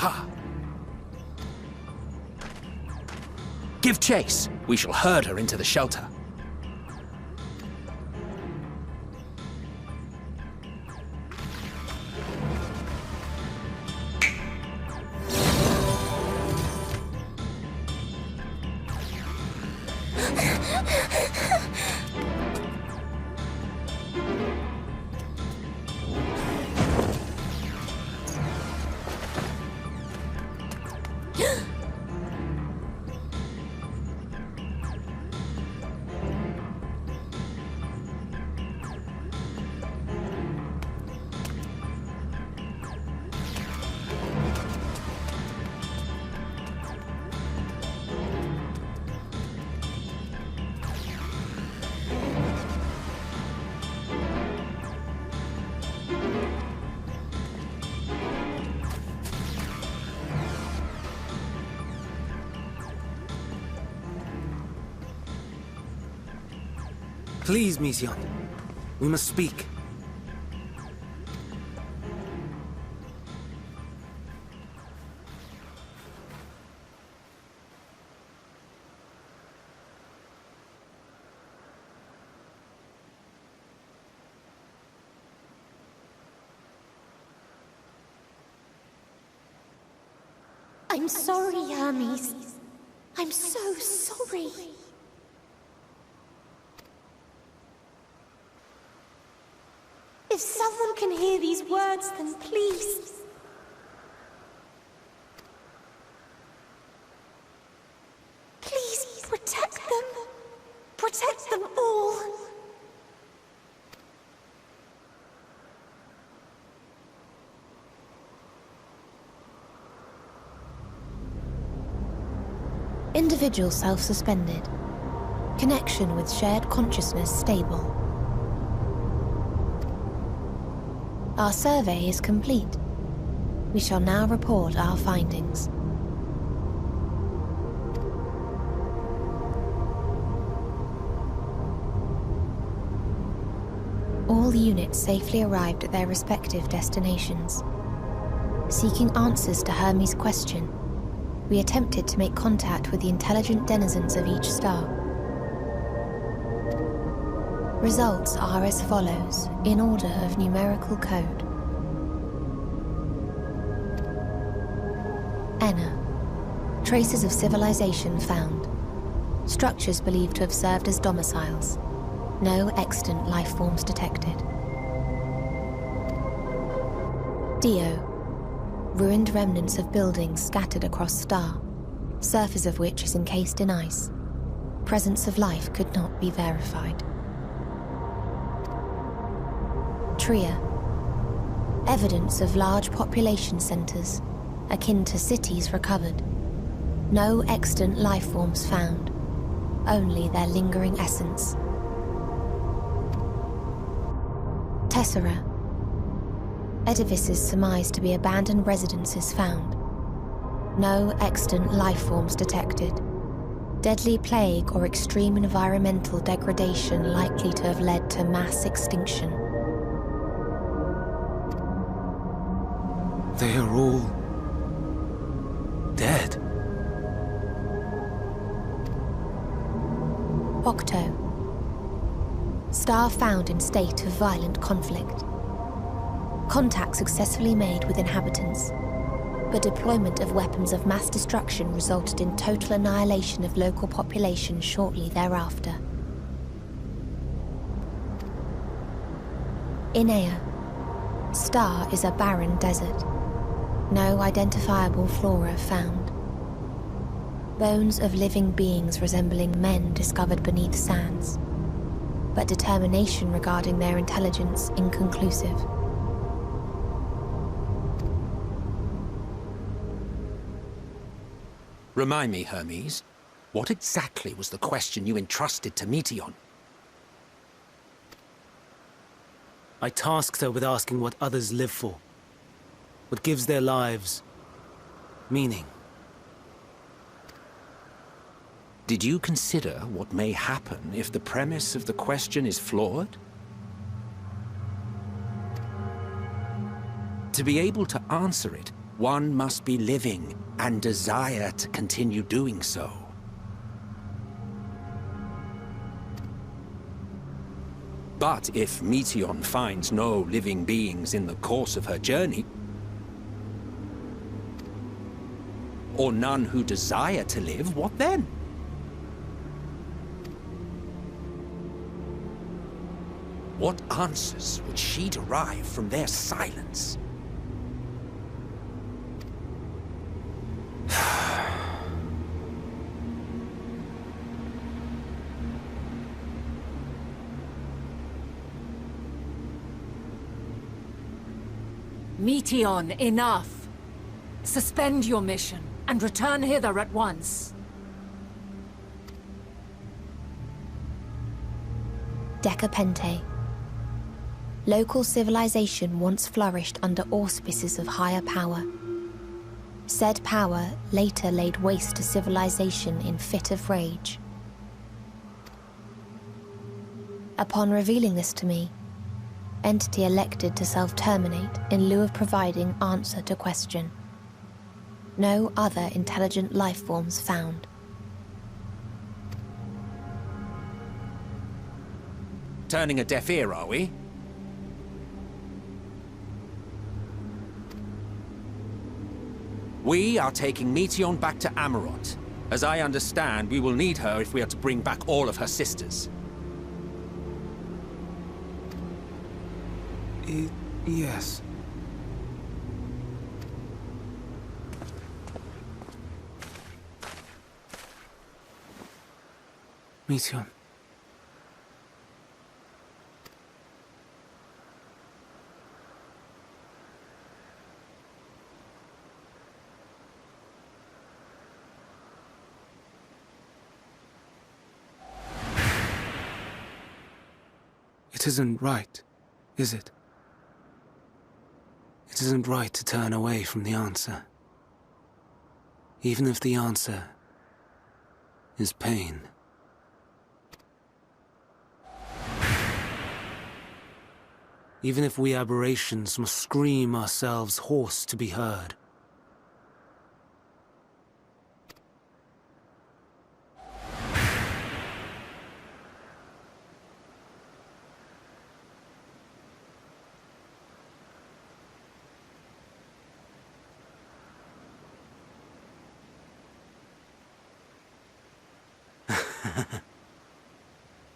Aha! Give chase! We shall herd her into the shelter. Please, Mission. We must speak. I'm sorry, Hermes. I'm so sorry. If someone can hear these words, then please. Please protect them. Protect them all. Individual self-suspended. Connection with shared consciousness stable. Our survey is complete. We shall now report our findings. All units safely arrived at their respective destinations. Seeking answers to Hermes' question, we attempted to make contact with the intelligent denizens of each star. Results are as follows, in order of numerical code. Enna. Traces of civilization found. Structures believed to have served as domiciles. No extant life forms detected. Dio. Ruined remnants of buildings scattered across star, surface of which is encased in ice. Presence of life could not be verified. Tria. Evidence of large population centers, akin to cities recovered. No extant life forms found, only their lingering essence. Tessera. Edifices surmised to be abandoned residences found. No extant life forms detected. Deadly plague or extreme environmental degradation likely to have led to mass extinction. They are all dead. Octo. Star found in state of violent conflict. Contact successfully made with inhabitants, but deployment of weapons of mass destruction resulted in total annihilation of local population shortly thereafter. Inea. Star is a barren desert. No identifiable flora found. Bones of living beings resembling men discovered beneath sands, but determination regarding their intelligence inconclusive. Remind me, Hermes, what exactly was the question you entrusted to Meteion? I tasked her with asking what others live for. What gives their lives meaning. Did you consider what may happen if the premise of the question is flawed? To be able to answer it, one must be living and desire to continue doing so. But if Meteion finds no living beings in the course of her journey, or none who desire to live, what then? What answers would she derive from their silence? Meteion, enough! Suspend your mission, and return hither at once. Decapente. Local civilization once flourished under auspices of higher power. Said power later laid waste to civilization in fit of rage. Upon revealing this to me, entity elected to self-terminate in lieu of providing answer to question. No other intelligent life forms found. Turning a deaf ear, are we? We are taking Meteion back to Amarot. As I understand, we will need her if we are to bring back all of her sisters. Yes. Meteion. It isn't right, is it? It isn't right to turn away from the answer. Even if the answer is pain. Even if we aberrations must scream ourselves hoarse to be heard.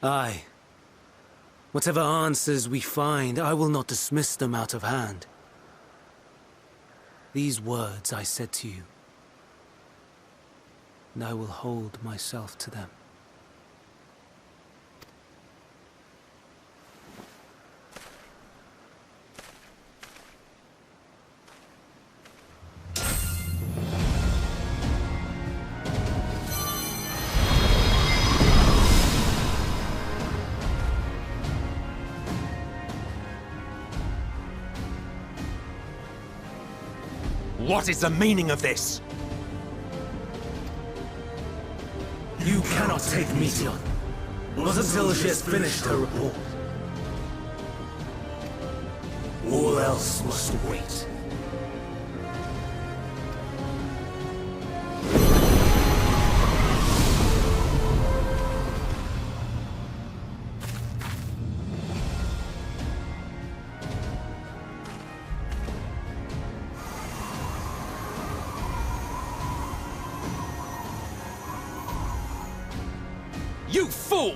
Aye. Whatever answers we find, I will not dismiss them out of hand. These words I said to you, and I will hold myself to them. What is the meaning of this? You cannot take Meteion, not until she has finished her report. All else must wait. You fool!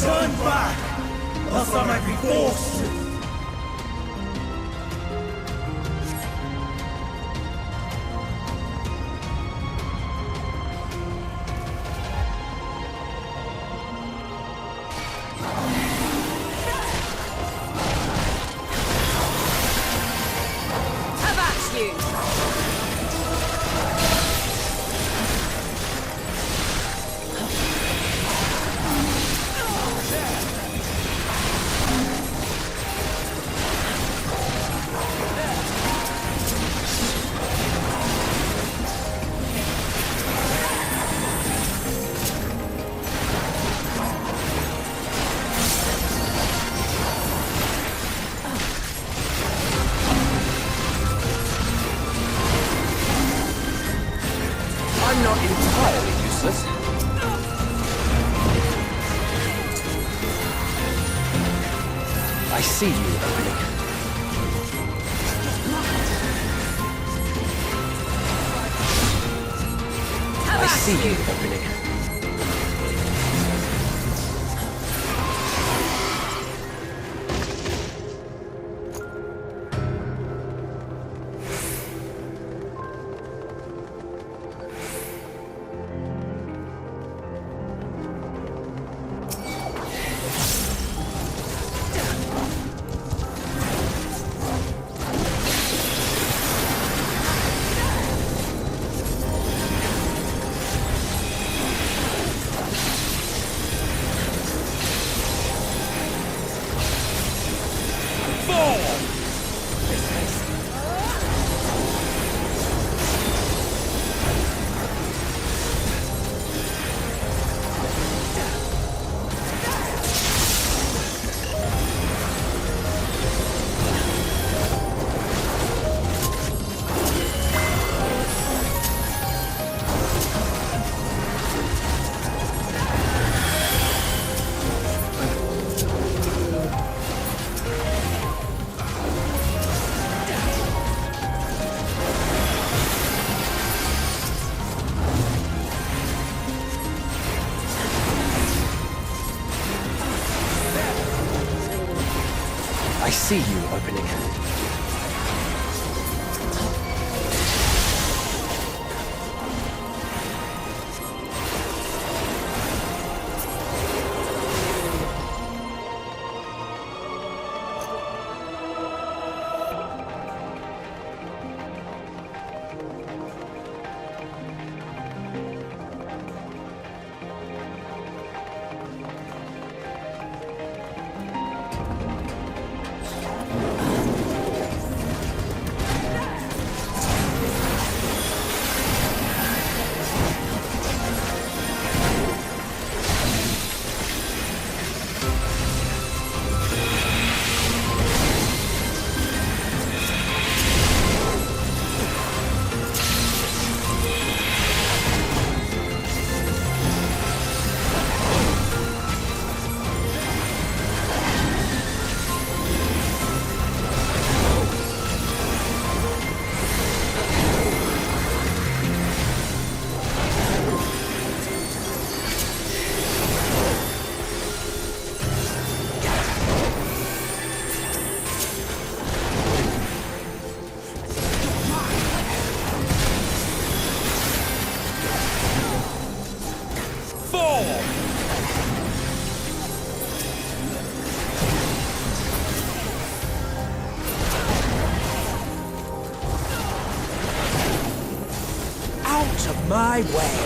Turn back, else I might be forced to. I'm not entirely useless. I see you opening. I see you opening. see you opening. My way.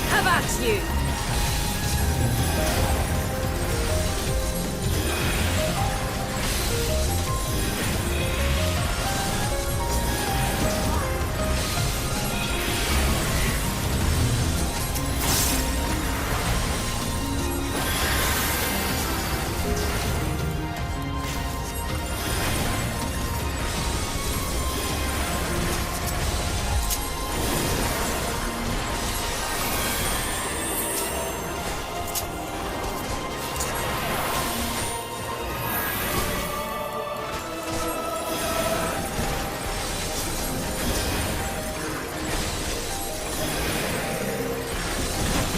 How about you?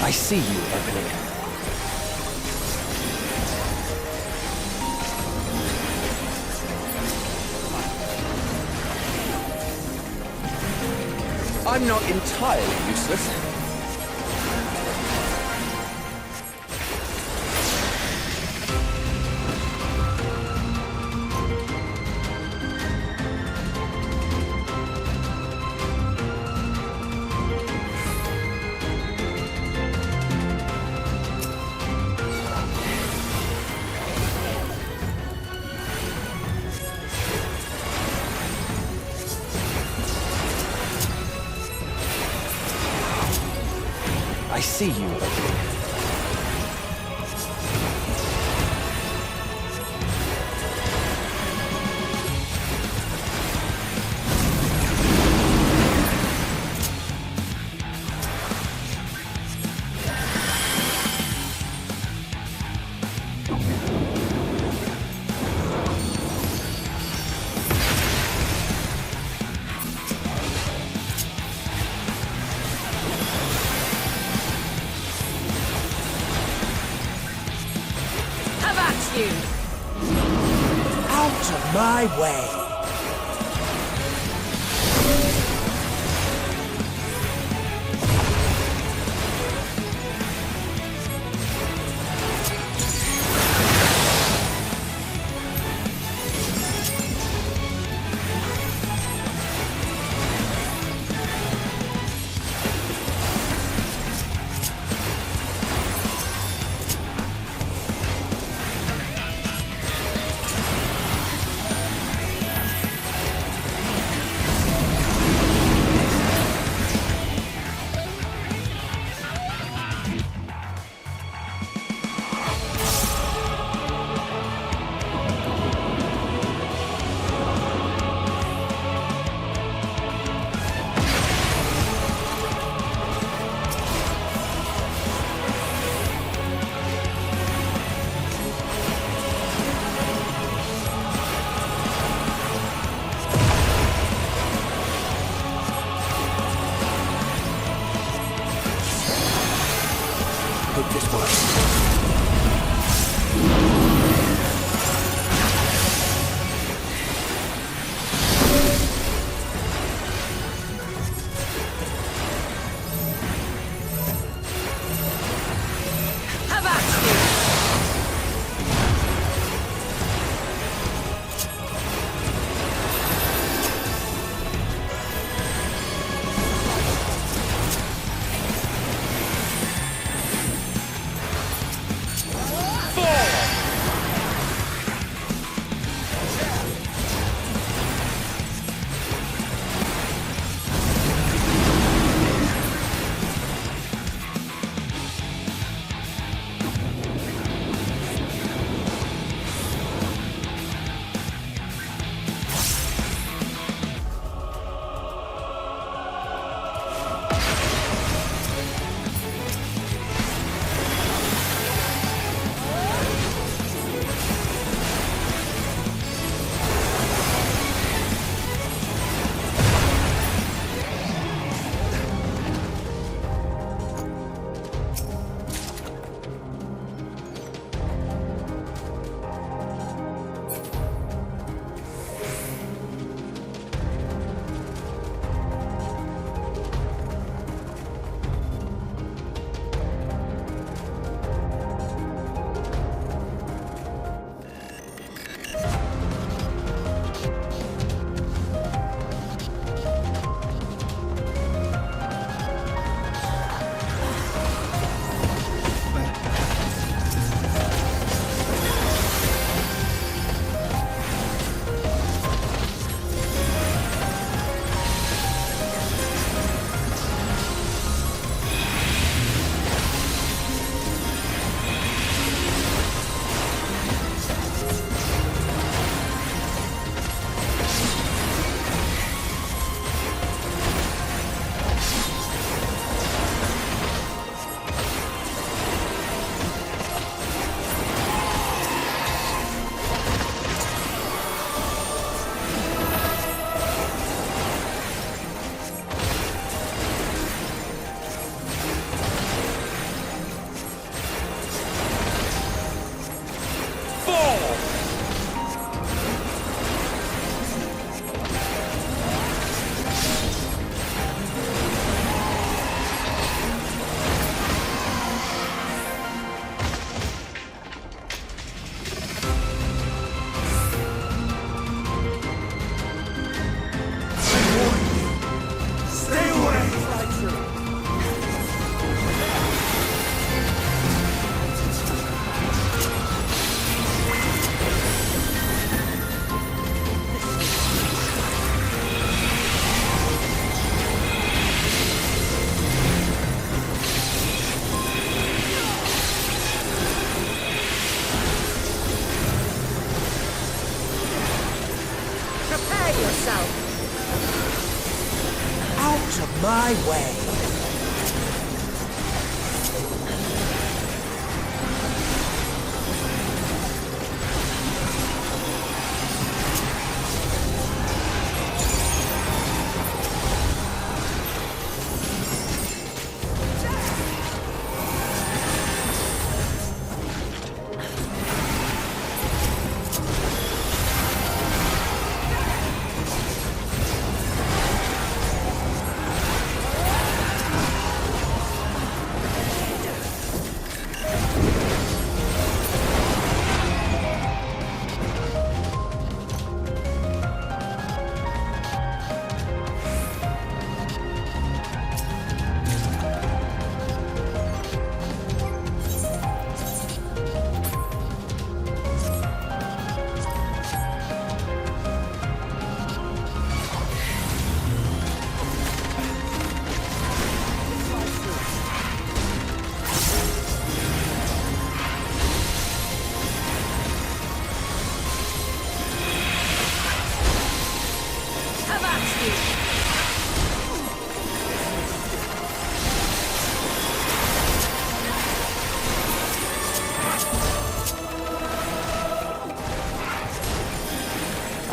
I see you opening. I'm not entirely useless. I see you opening. Out of my way! hope this works. My way.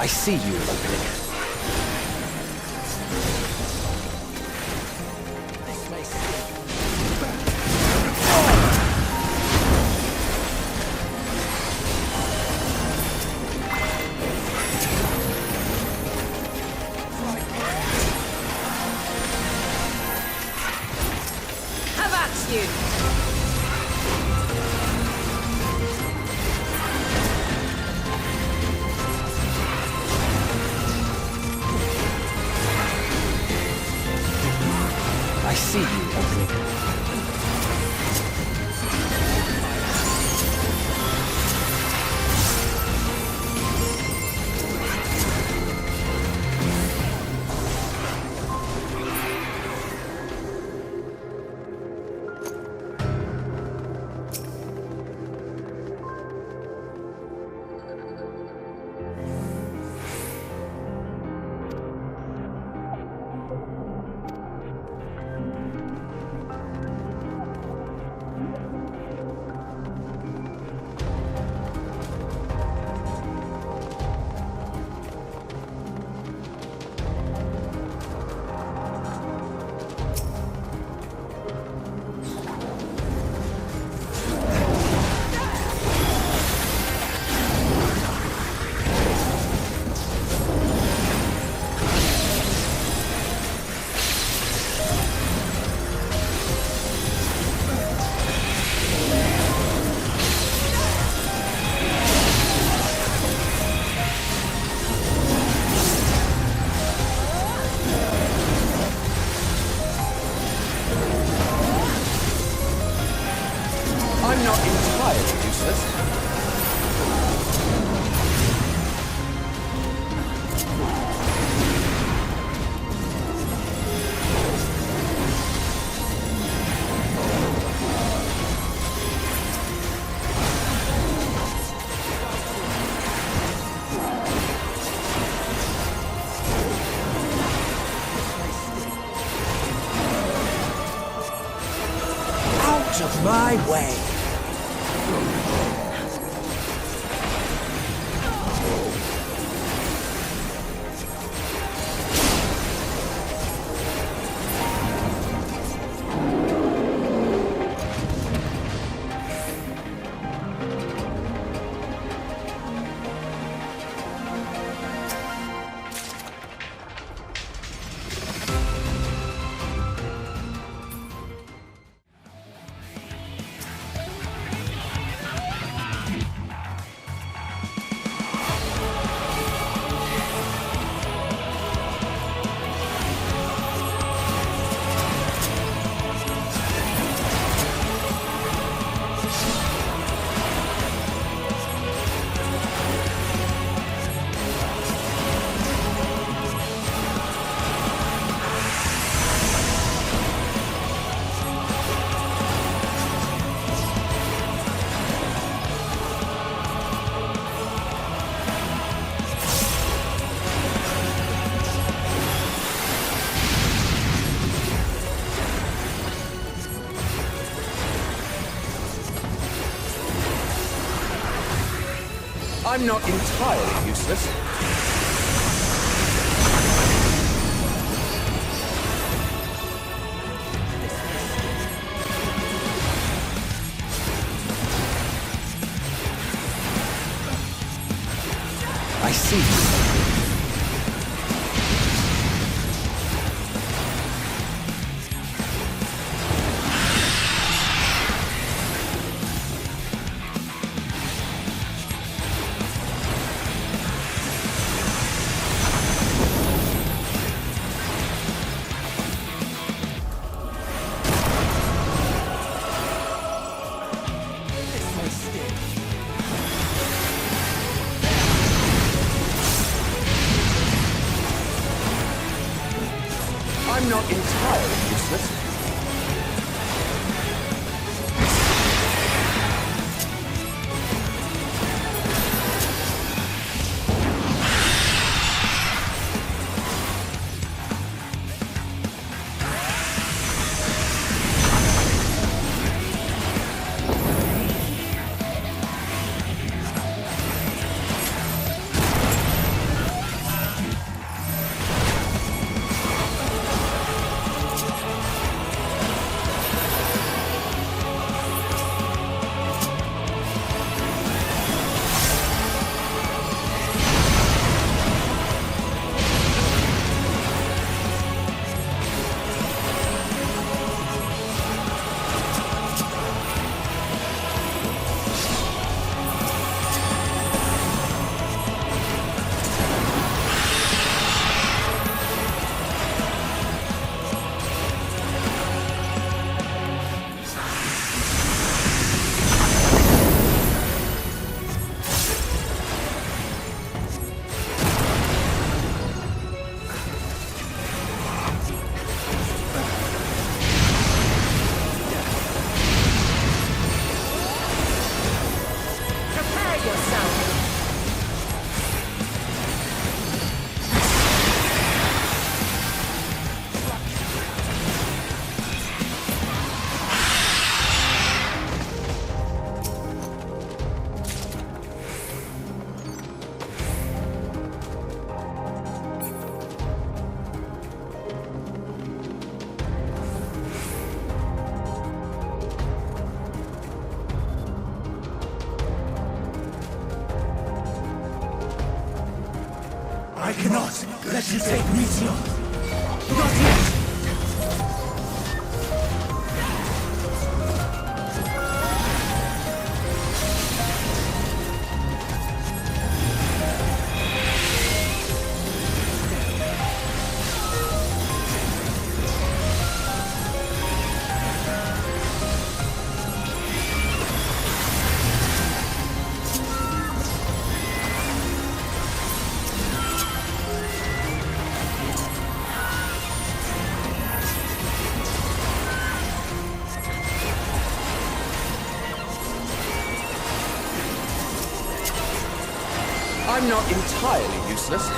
I see you, opening. face you. I see you, Endwalker. I'm not entirely useless. Out of my way! I'm not entirely useless. I see you. let you take Meteor. Not yet! I'm not entirely useless.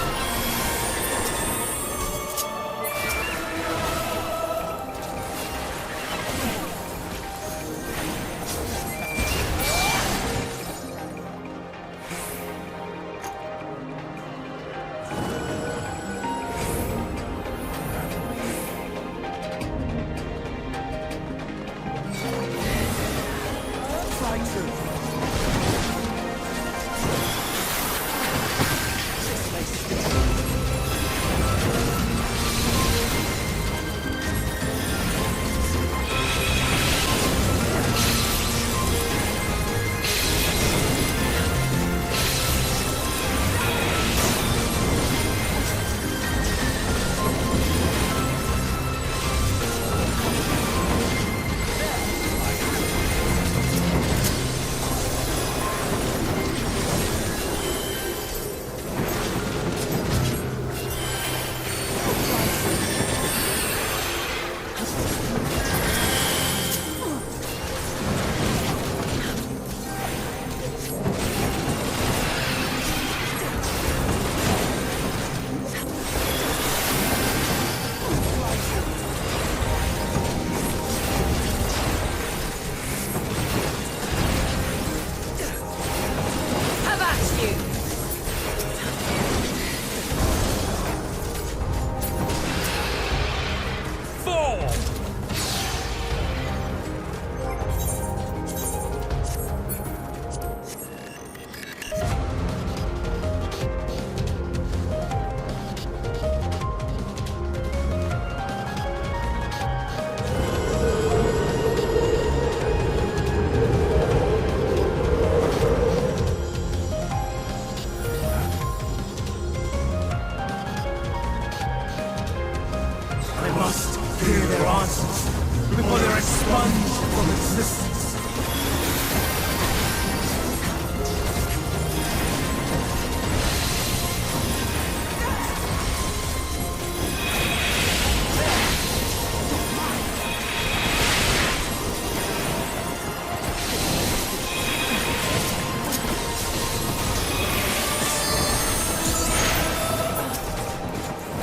Before they're expunged from existence.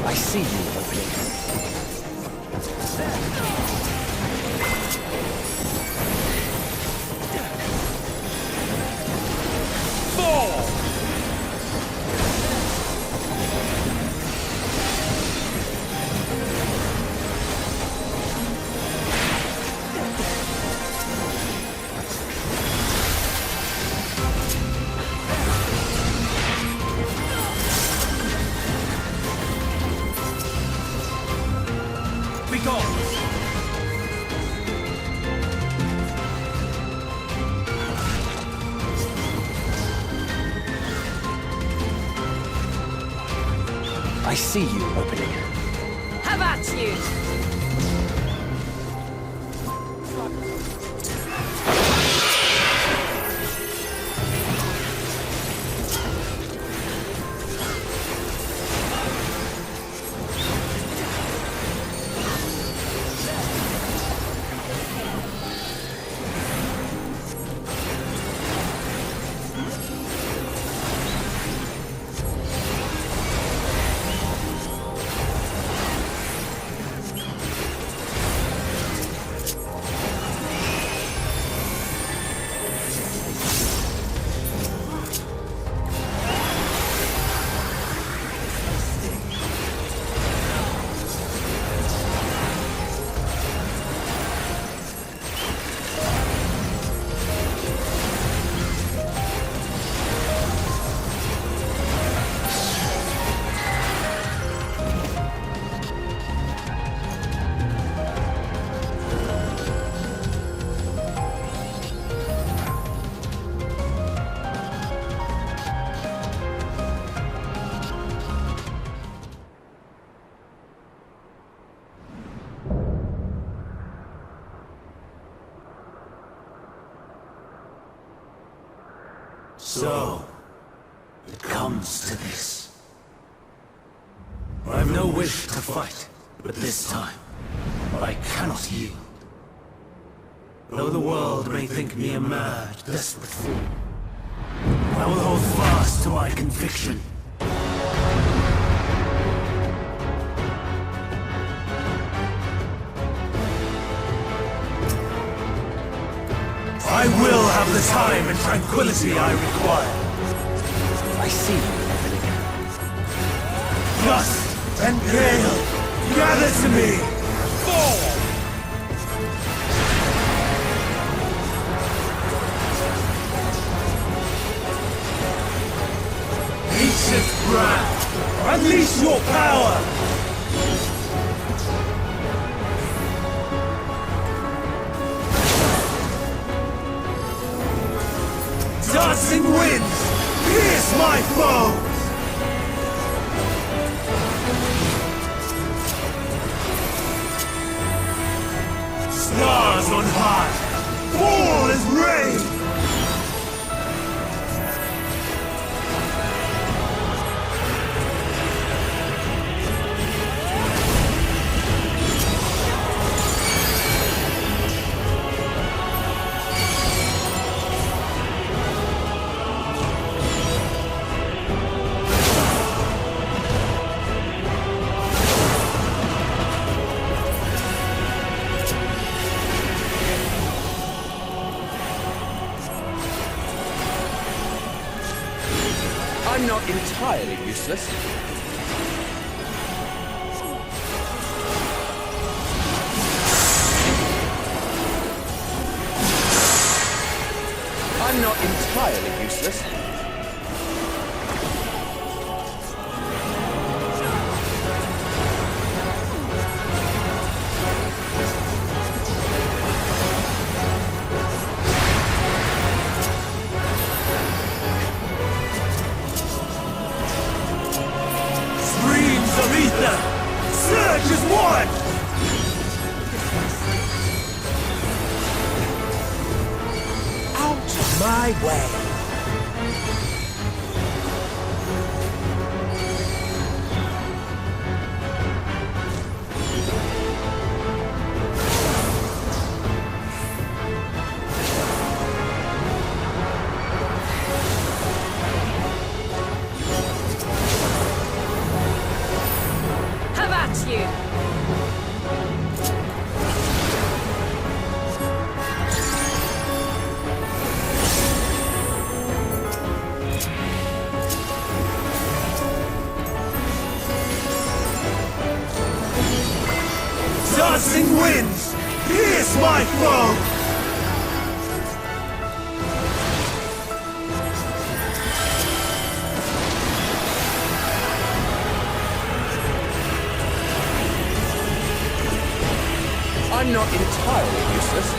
I see you opening. I see you opening. Have at you! So, it comes to this. I have no wish to fight, but this time, I cannot yield. Though the world may think me a mad, desperate fool, I will hold fast to my conviction. I will have the time and tranquility I require. I see you, Evelyn. Gust and gale, gather to me! Forward! Ancient wrath, unleash your power! Dancing winds, pierce my foes! Stars on high, fall as rain! I'm not entirely useless. I'm not entirely useless. Surge as one! Out of my way! You. Dancing winds, pierce my foe! I'm not entirely useless.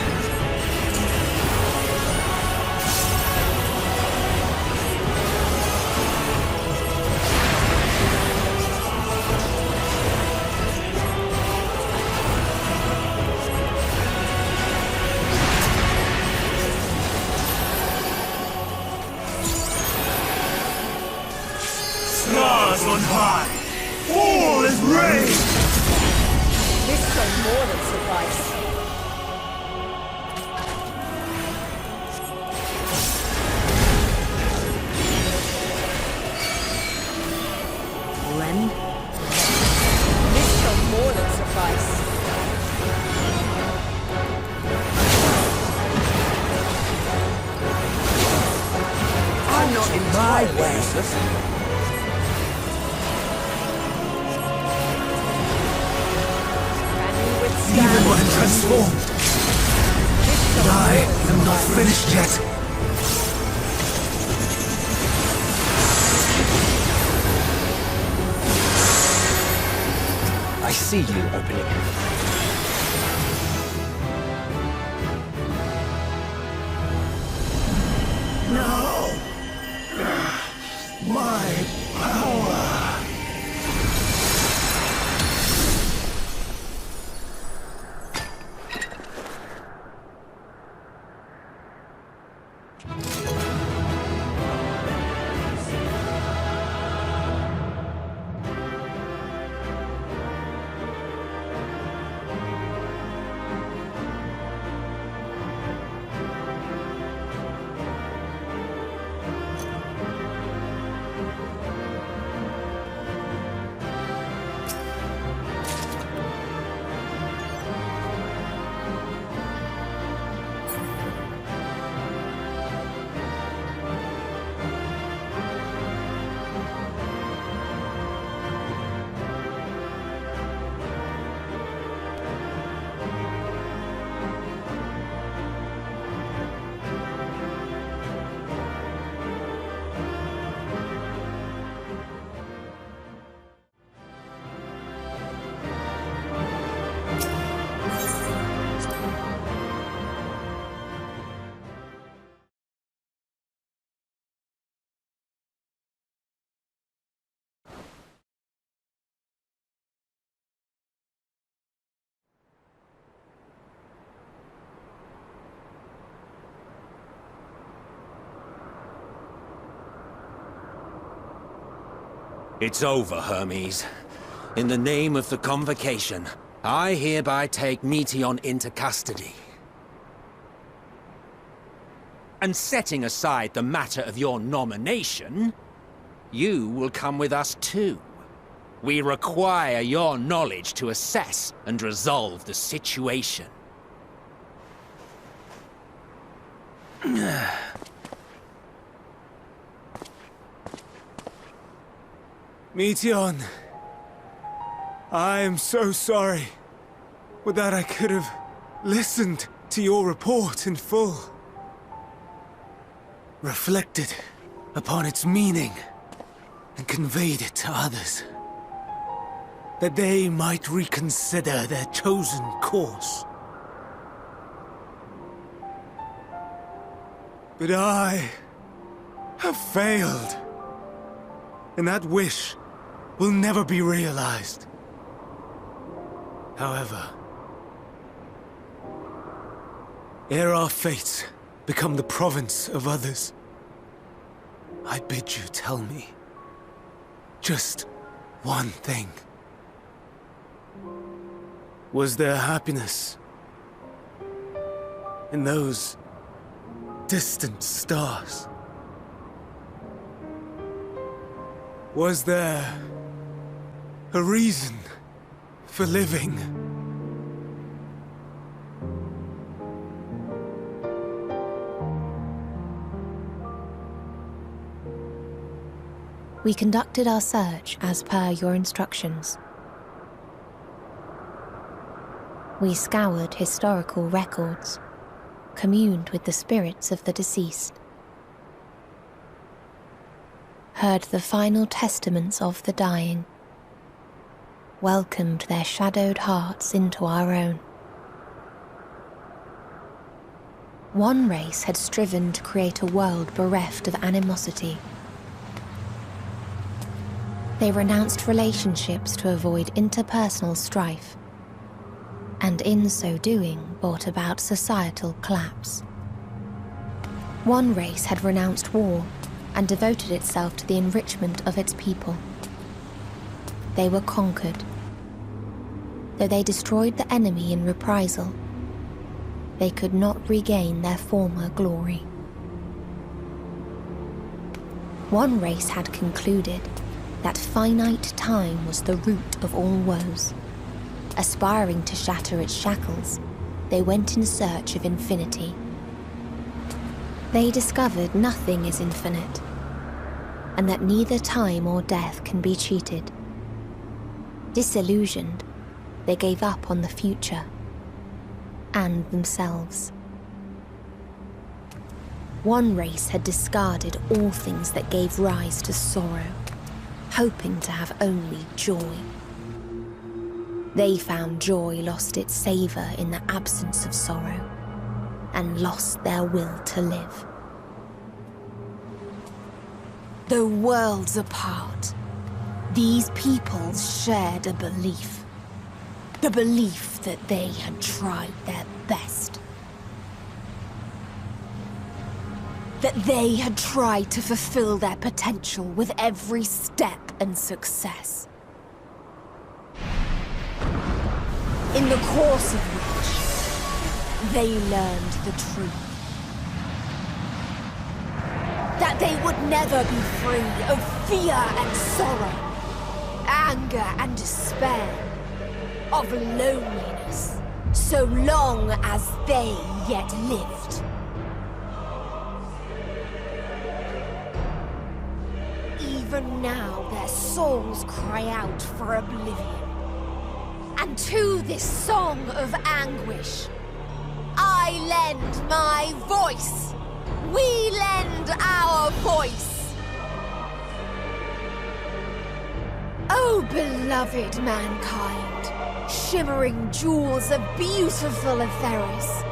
Stars on high, fall as rain! This shall more than suffice. Ren? This shall more than suffice. I'm not entirely useless. Even when transformed, I am not finished yet. I see you opening. No! My power! It's over, Hermes. In the name of the Convocation, I hereby take Meteion into custody. And setting aside the matter of your nomination, you will come with us too. We require your knowledge to assess and resolve the situation. Meteion, I am so sorry. With that, I could have listened to your report in full. Reflected upon its meaning and conveyed it to others, that they might reconsider their chosen course. But I have failed, and that wish will never be realized. However, ere our fates become the province of others, I bid you tell me just one thing. Was there happiness in those distant stars? Was there a reason for living? We conducted our search as per your instructions. We scoured historical records, communed with the spirits of the deceased, heard the final testaments of the dying, welcomed their shadowed hearts into our own. One race had striven to create a world bereft of animosity. They renounced relationships to avoid interpersonal strife, and in so doing brought about societal collapse. One race had renounced war and devoted itself to the enrichment of its people. They were conquered. Though they destroyed the enemy in reprisal, they could not regain their former glory. One race had concluded that finite time was the root of all woes. Aspiring to shatter its shackles, they went in search of infinity. They discovered nothing is infinite, and that neither time or death can be cheated. Disillusioned, they gave up on the future and themselves. One race had discarded all things that gave rise to sorrow, hoping to have only joy. They found joy lost its savor in the absence of sorrow, and lost their will to live. Though worlds apart, these peoples shared a belief. The belief that they had tried their best. That they had tried to fulfill their potential with every step and success. In the course of which, they learned the truth. That they would never be free of fear and sorrow, anger and despair, of loneliness, so long as they yet lived. Even now their souls cry out for oblivion. And to this song of anguish, I lend my voice. We lend our voice. Oh, beloved mankind, shimmering jewels of beautiful Etheris,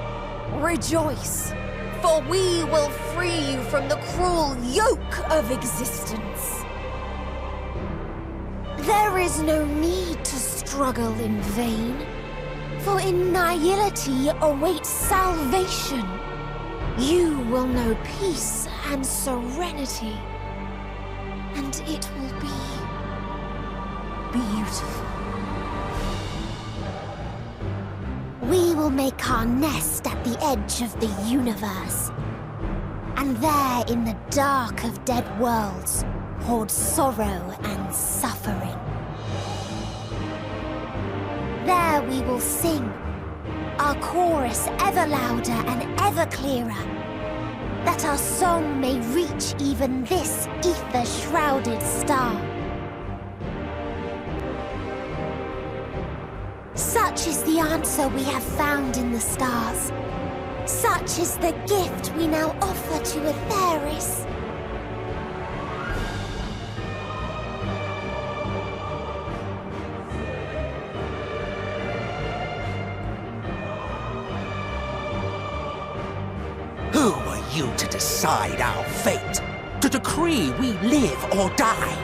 rejoice, for we will free you from the cruel yoke of existence. There is no need to struggle in vain, for in nihility awaits salvation. You will know peace and serenity, and it will be beautiful. We will make our nest at the edge of the universe. And there, in the dark of dead worlds, hoard sorrow and suffering. There we will sing, our chorus ever louder and ever clearer, that our song may reach even this ether-shrouded star. Such is the answer we have found in the stars. Such is the gift we now offer to Etheris. Who are you to decide our fate? To decree we live or die?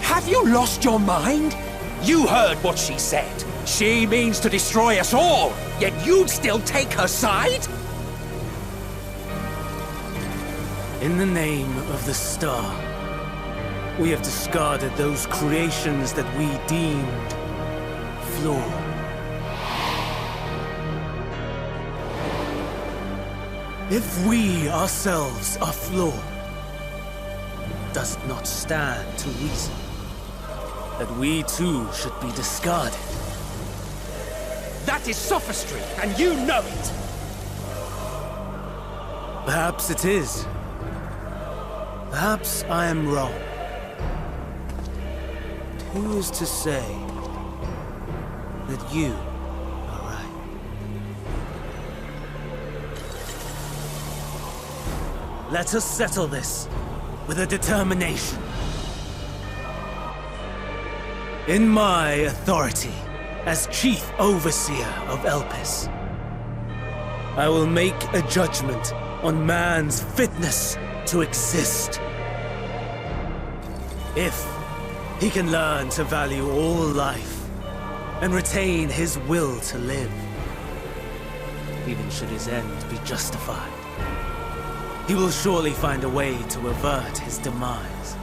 Have you lost your mind? You heard what she said. She means to destroy us all, yet you'd still take her side? In the name of the star, we have discarded those creations that we deemed flawed. If we ourselves are flawed, does it not stand to reason that we too should be discarded? That is sophistry, and you know it! Perhaps it is. Perhaps I am wrong. But who is to say that you are right? Let us settle this with a determination. In my authority as Chief Overseer of Elpis, I will make a judgment on man's fitness to exist. If he can learn to value all life and retain his will to live, even should his end be justified, he will surely find a way to avert his demise.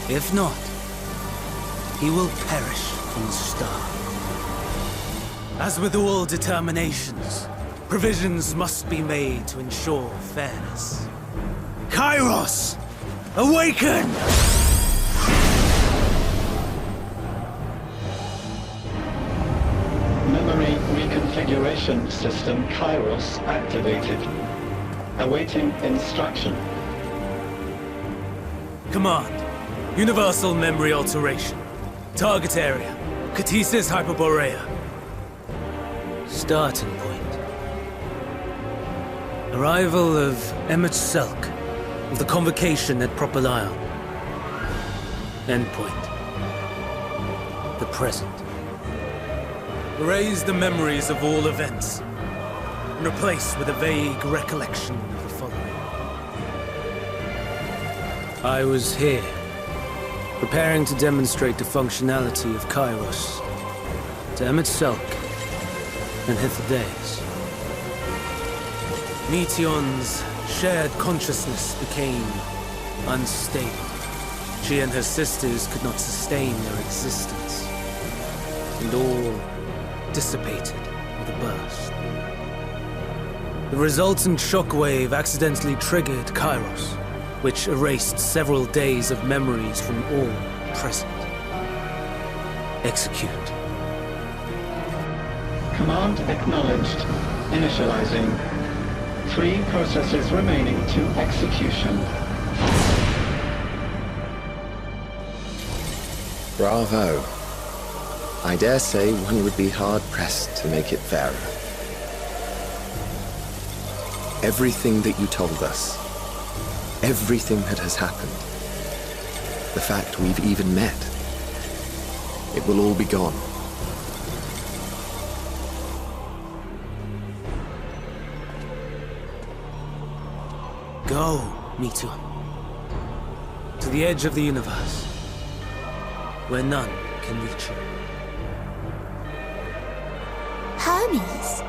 If not, he will perish from the start. As with all determinations, provisions must be made to ensure fairness. Kairos! Awaken! Memory reconfiguration system Kairos activated. Awaiting instruction. Command. Universal memory alteration. Target area. Katisis Hyperborea. Starting point. Arrival of MSQ of the convocation at Propylion. Endpoint. The present. Erase the memories of all events, and replace with a vague recollection of the following. I was here, preparing to demonstrate the functionality of Kairos to MSQ and Hithodeus. Meteon's shared consciousness became unstable. She and her sisters could not sustain their existence, and all dissipated with a burst. The resultant shockwave accidentally triggered Kairos, which erased several days of memories from all present. Execute. Command acknowledged. Initializing. 3 processes remaining to execution. Bravo. I dare say one would be hard-pressed to make it fairer. Everything that you told us, everything that has happened, the fact we've even met, it will all be gone. Go, Meteon. To the edge of the universe. where none can reach you. Hermes?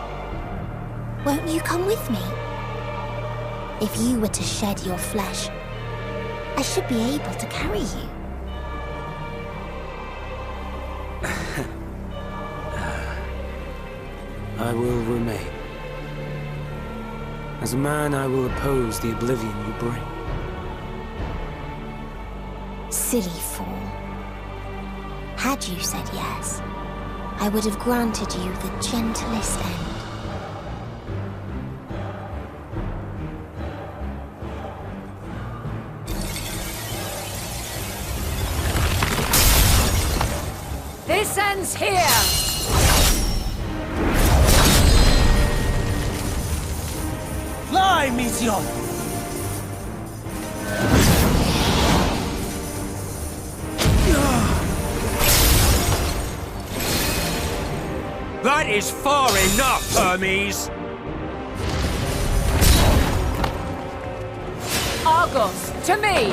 Won't you come with me? If you were to shed your flesh, I should be able to carry you. I will remain. As a man, I will oppose the oblivion you bring. Silly fool. Had you said yes, I would have granted you the gentlest end. This ends here! Fly, Mission! That is far enough, Hermes! Argos, to me!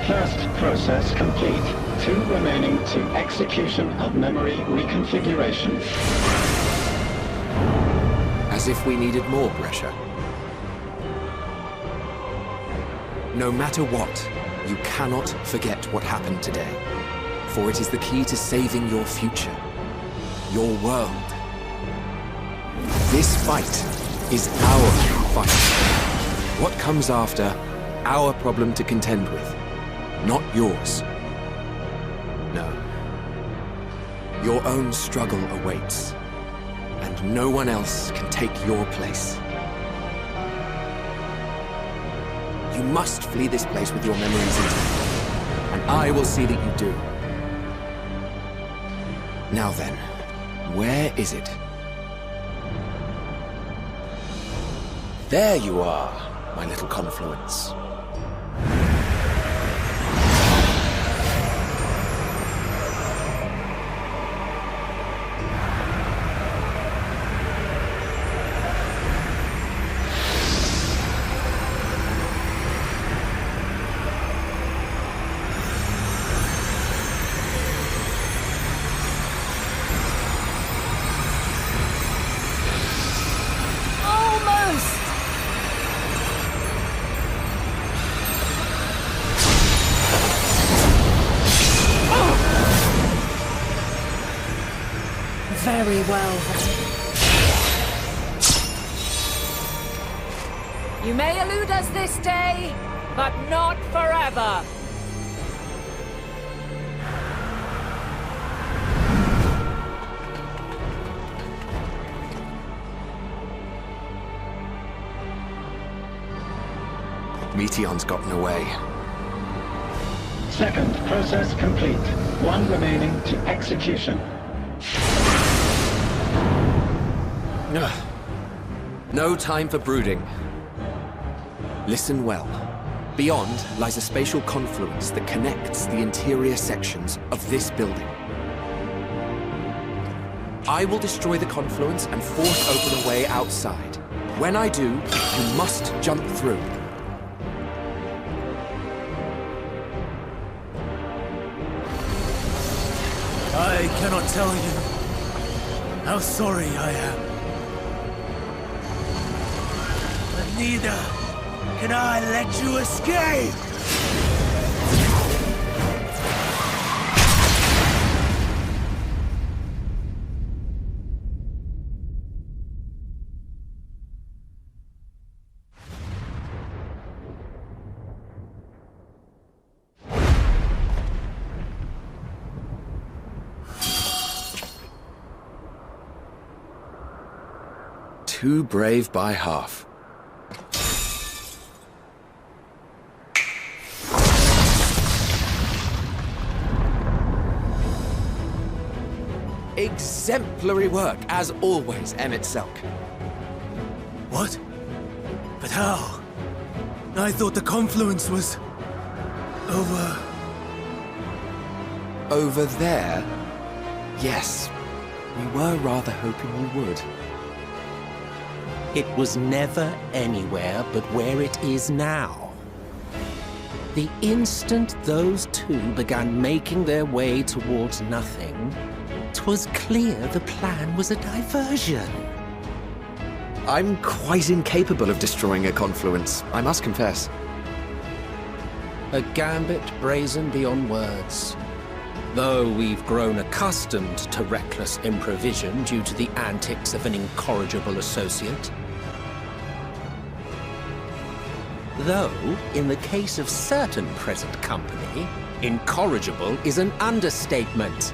First process complete. 2 remaining to execution of memory reconfiguration. As if we needed more pressure. No matter what, you cannot forget what happened today. For it is the key to saving your future. Your world. This fight is our fight. What comes after, our problem to contend with. Not yours. No. Your own struggle awaits. And no one else can take your place. You must flee this place with your memories intact. And I will see that you do. Now then, where is it? There you are, my little confluence. Very well, then. You may elude us this day, but not forever. Meteon's gotten away. Second process complete. 1 remaining to execution. No time for brooding. Listen well. Beyond lies a spatial confluence that connects the interior sections of this building. I will destroy the confluence and force open a way outside. When I do, you must jump through. I cannot tell you how sorry I am. But neither can I let you escape! Too brave by half. Exemplary work, as always, Emmett Selk. What? But how? I thought the confluence was... over... Over there? Yes. We were rather hoping you would. It was never anywhere but where it is now. The instant those two began making their way towards nothing, 'twas clear the plan was a diversion. I'm quite incapable of destroying a confluence, I must confess. A gambit brazen beyond words. Though we've grown accustomed to reckless improvision due to the antics of an incorrigible associate. Though, in the case of certain present company, incorrigible is an understatement.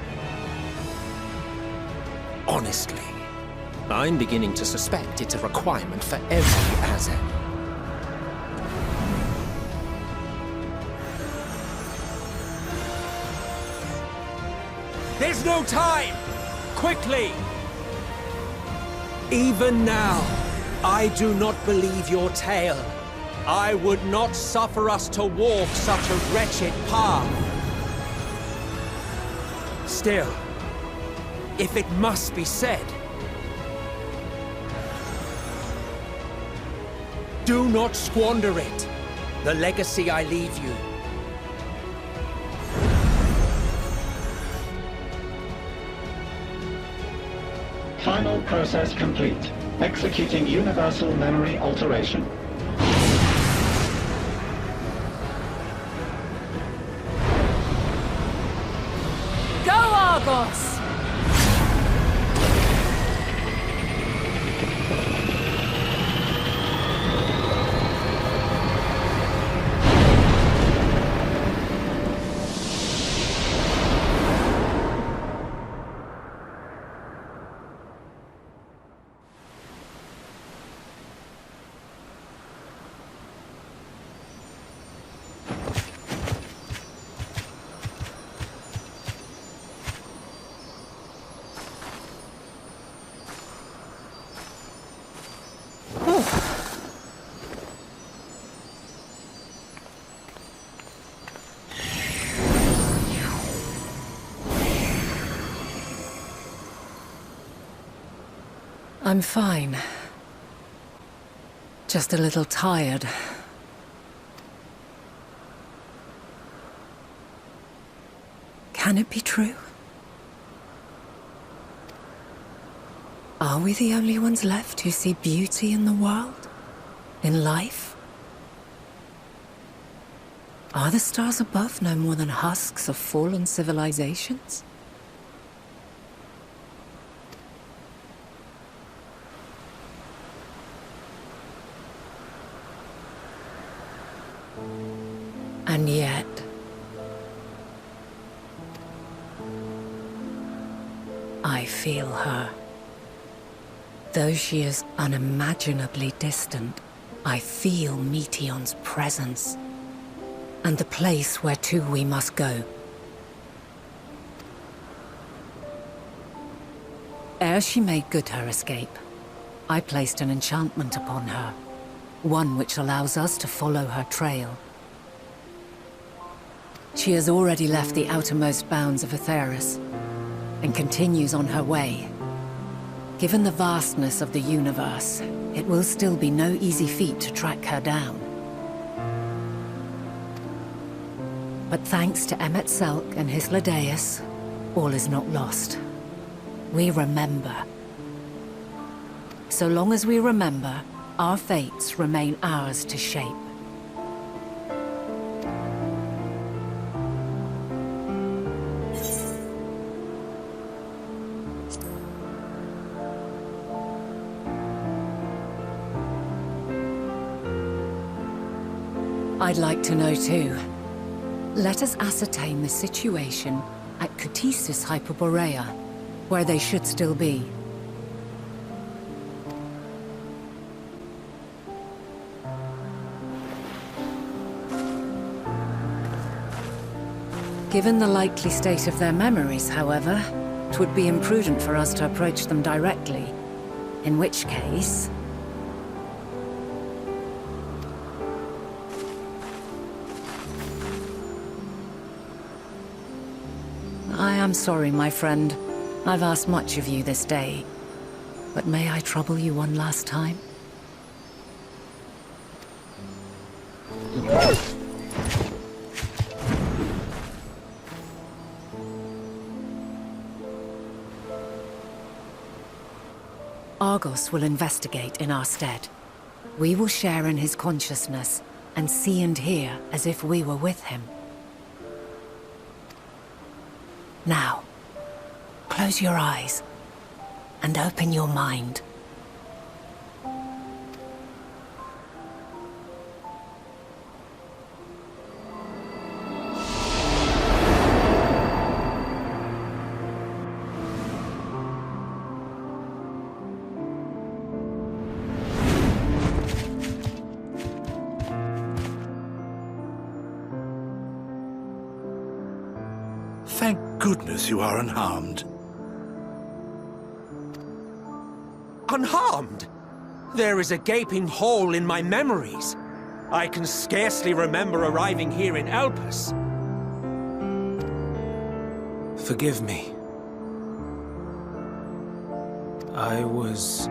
Honestly, I'm beginning to suspect it's a requirement for every Azen. There's no time! Quickly! Even now, I do not believe your tale. I would not suffer us to walk such a wretched path. Still, if it must be said, do not squander it, the legacy I leave you. Final process complete. Executing universal memory alteration. Go, Argos! I'm fine. Just a little tired. Can it be true? Are we the only ones left who see beauty in the world? In life? Are the stars above no more than husks of fallen civilizations? And yet... I feel her. Though she is unimaginably distant, I feel Meteion's presence. And the place where to we must go. Ere she made good her escape, I placed an enchantment upon her. One which allows us to follow her trail. She has already left the outermost bounds of Aetheris, and continues on her way. Given the vastness of the universe, it will still be no easy feat to track her down. But thanks to Emmet Selk and his Ladeus, all is not lost. We remember. So long as we remember, our fates remain ours to shape. I'd like to know too. Let us ascertain the situation at Cutisis Hyperborea, where they should still be. Given the likely state of their memories, however, it would be imprudent for us to approach them directly. In which case... I am sorry, my friend. I've asked much of you this day. But may I trouble you one last time? Argos will investigate in our stead. We will share in his consciousness and see and hear as if we were with him. Now, close your eyes and open your mind. Thank goodness you are unharmed. Unharmed? There is a gaping hole in my memories. I can scarcely remember arriving here in Elpis. Forgive me. I was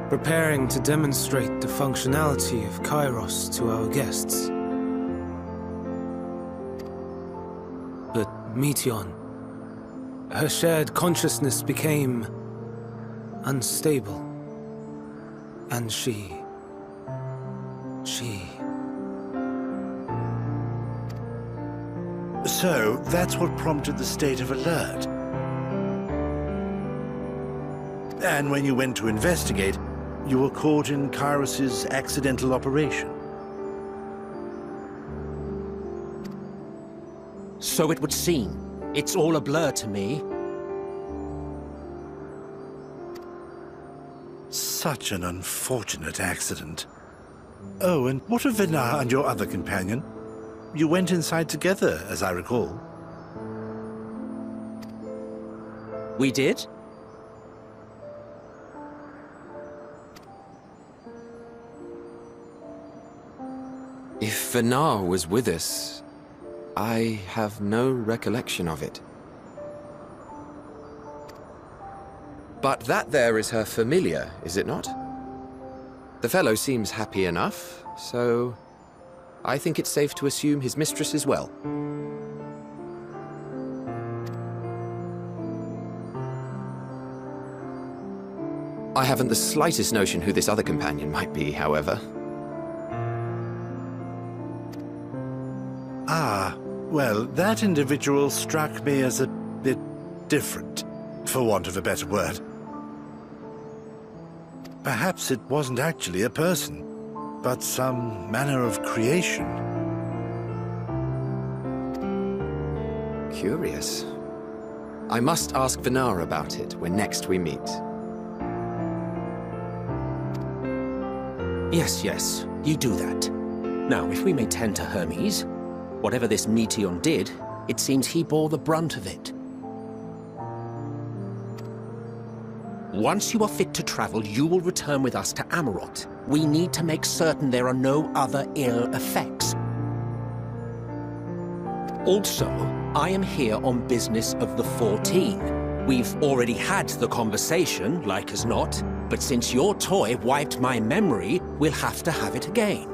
preparing to demonstrate the functionality of Kairos to our guests. But Meteon, her shared consciousness became unstable. And she... So, that's what prompted the state of alert. And when you went to investigate, you were caught in Kairos's accidental operation. So it would seem. It's all a blur to me. Such an unfortunate accident. Oh, and what of Vinar and your other companion? You went inside together, as I recall. We did? If Vinar was with us, I have no recollection of it. But that there is her familiar, is it not? The fellow seems happy enough, so I think it's safe to assume his mistress as well. I haven't the slightest notion who this other companion might be, however. Ah, well, that individual struck me as a bit different, for want of a better word. Perhaps it wasn't actually a person, but some manner of creation. Curious. I must ask Vinar about it when next we meet. Yes, you do that. Now, if we may tend to Hermes, whatever this Meteon did, it seems he bore the brunt of it. Once you are fit to travel, you will return with us to Amarot. We need to make certain there are no other ill effects. Also, I am here on business of the 14. We've already had the conversation, like as not, but since your toy wiped my memory, we'll have to have it again.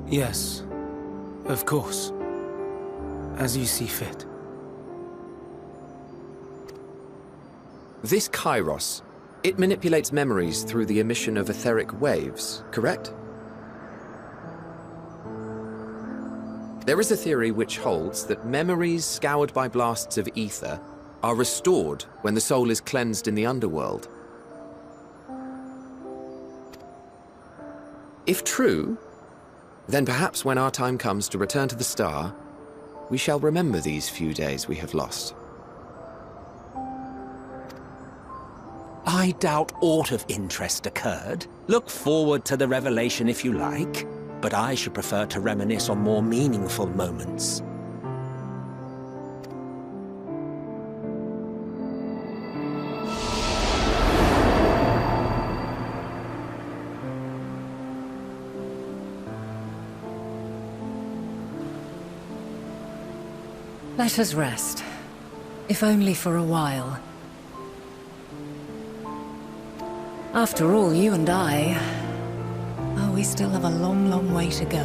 Yes, of course. As you see fit. This Kairos, it manipulates memories through the emission of etheric waves, correct? There is a theory which holds that memories scoured by blasts of ether are restored when the soul is cleansed in the underworld. If true, then perhaps when our time comes to return to the star, we shall remember these few days we have lost. I doubt aught of interest occurred. Look forward to the revelation if you like, but I should prefer to reminisce on more meaningful moments. Let us rest, if only for a while. After all, you and I... oh, we still have a long, long way to go.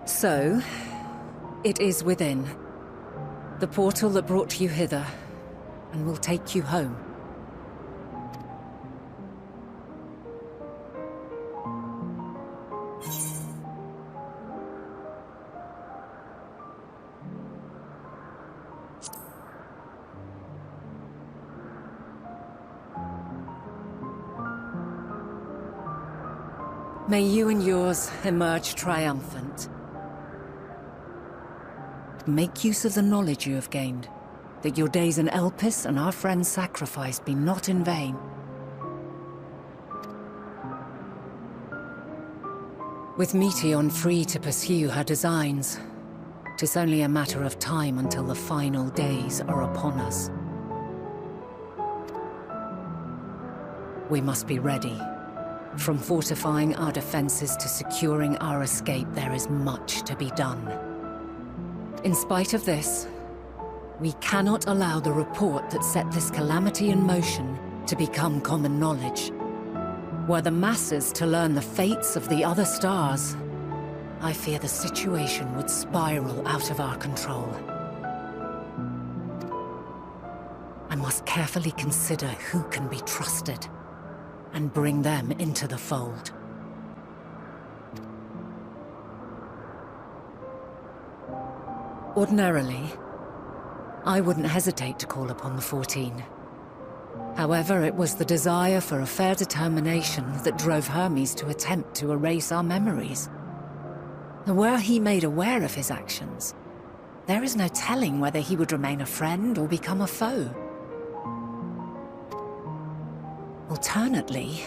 So, it is within. The portal that brought you hither, and will take you home. May you and yours emerge triumphant. Make use of the knowledge you have gained, that your days in Elpis and our friends' sacrifice be not in vain. With Meteion free to pursue her designs, 'tis only a matter of time until the final days are upon us. We must be ready. From fortifying our defenses to securing our escape, there is much to be done. In spite of this, we cannot allow the report that set this calamity in motion to become common knowledge. Were the masses to learn the fates of the other stars, I fear the situation would spiral out of our control. I must carefully consider who can be trusted, and bring them into the fold. Ordinarily, I wouldn't hesitate to call upon the 14. However, it was the desire for a fair determination that drove Hermes to attempt to erase our memories. Were he made aware of his actions, there is no telling whether he would remain a friend or become a foe. Alternately,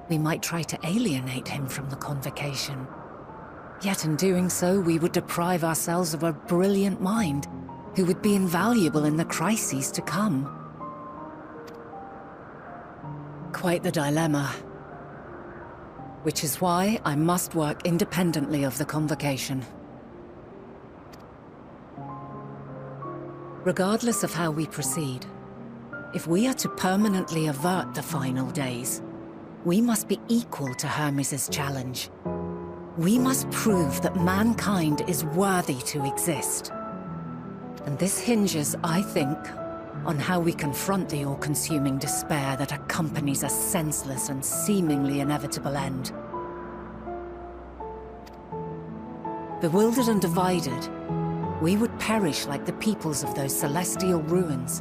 we might try to alienate him from the convocation. Yet in doing so, we would deprive ourselves of a brilliant mind, who would be invaluable in the crises to come. Quite the dilemma. Which is why I must work independently of the convocation. Regardless of how we proceed, if we are to permanently avert the final days, we must be equal to Hermes' challenge. We must prove that mankind is worthy to exist. And this hinges, I think, on how we confront the all-consuming despair that accompanies a senseless and seemingly inevitable end. Bewildered and divided, we would perish like the peoples of those celestial ruins.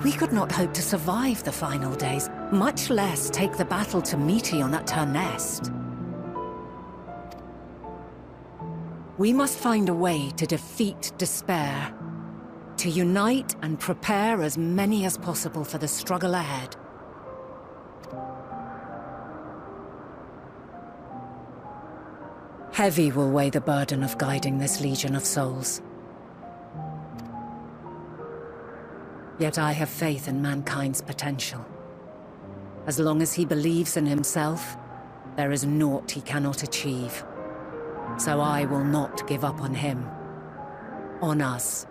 We could not hope to survive the final days, much less take the battle to Meteion at her nest. We must find a way to defeat despair, to unite and prepare as many as possible for the struggle ahead. Heavy will weigh the burden of guiding this legion of souls. Yet I have faith in mankind's potential. As long as he believes in himself, there is naught he cannot achieve. So I will not give up on him. On us.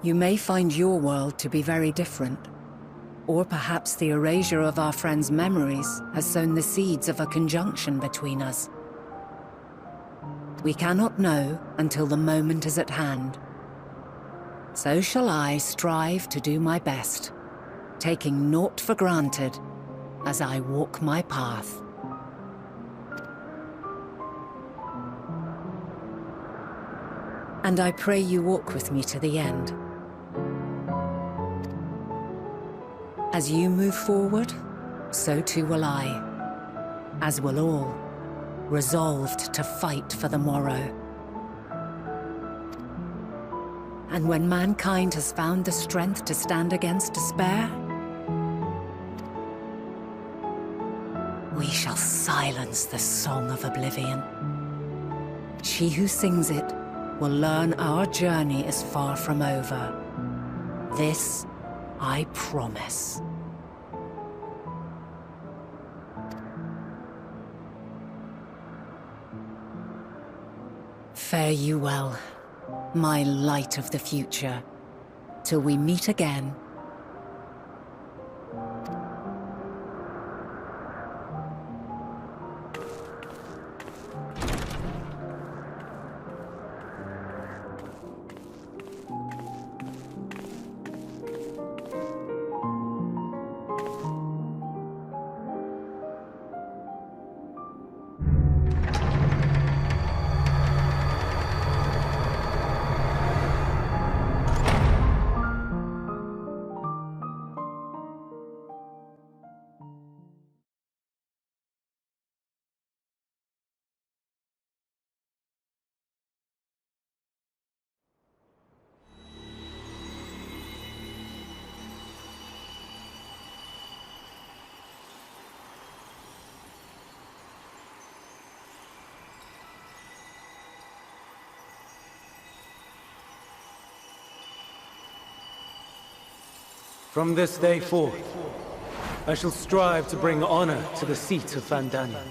You may find your world to be very different. Or perhaps the erasure of our friends' memories has sown the seeds of a conjunction between us. We cannot know until the moment is at hand. So shall I strive to do my best, taking naught for granted as I walk my path. And I pray you walk with me to the end. As you move forward, so too will I, as will all, resolved to fight for the morrow. And when mankind has found the strength to stand against despair, we shall silence the song of oblivion. She who sings it will learn our journey is far from over. This I promise. Fare you well, my light of the future. Till we meet again. From this day forth, I shall strive to bring honor to the seat of Vandania.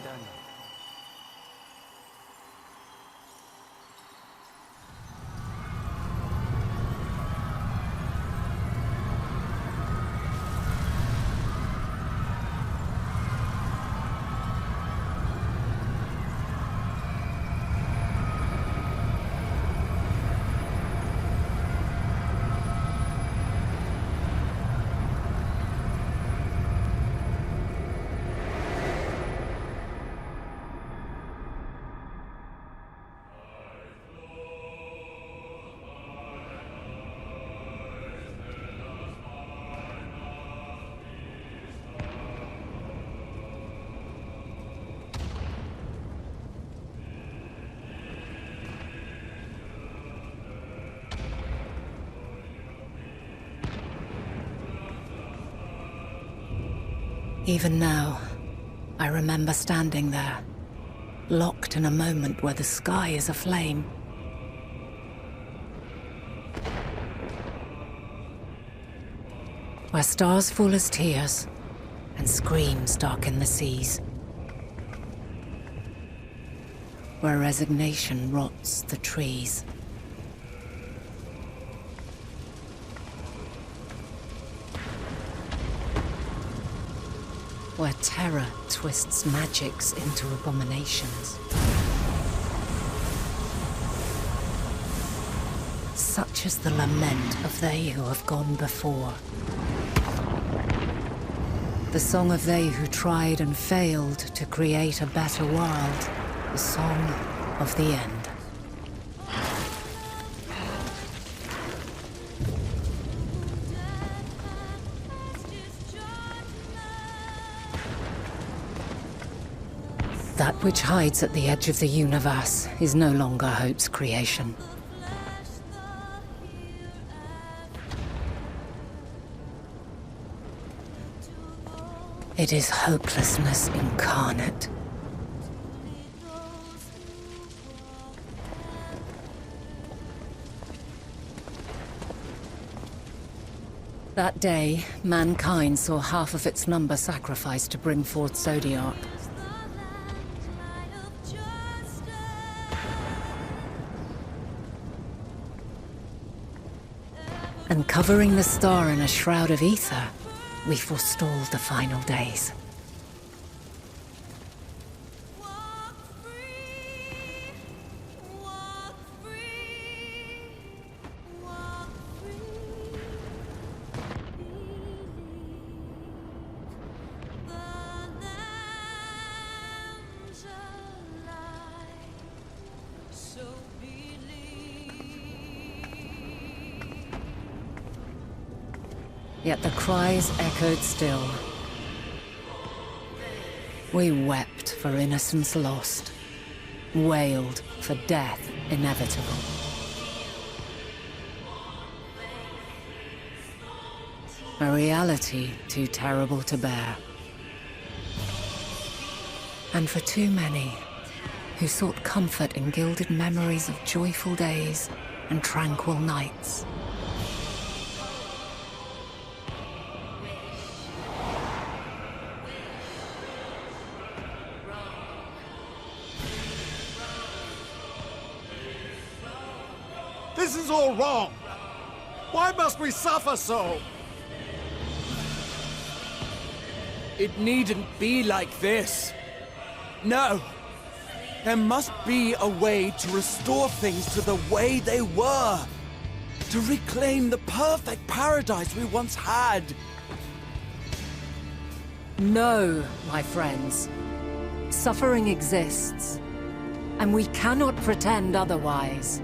Even now, I remember standing there, locked in a moment where the sky is aflame. Where stars fall as tears, and screams darken the seas. Where resignation rots the trees. Where terror twists magics into abominations. Such is the lament of they who have gone before. The song of they who tried and failed to create a better world. The song of the end. That which hides at the edge of the universe is no longer hope's creation. It is hopelessness incarnate. That day, mankind saw half of its number sacrificed to bring forth Zodiac. And covering the star in a shroud of ether, we forestalled the final days. Yet the cries echoed still. We wept for innocence lost, wailed for death inevitable. A reality too terrible to bear. And for too many who sought comfort in gilded memories of joyful days and tranquil nights. This is all wrong! Why must we suffer so? It needn't be like this. No. There must be a way to restore things to the way they were. To reclaim the perfect paradise we once had. No, my friends. Suffering exists, and we cannot pretend otherwise.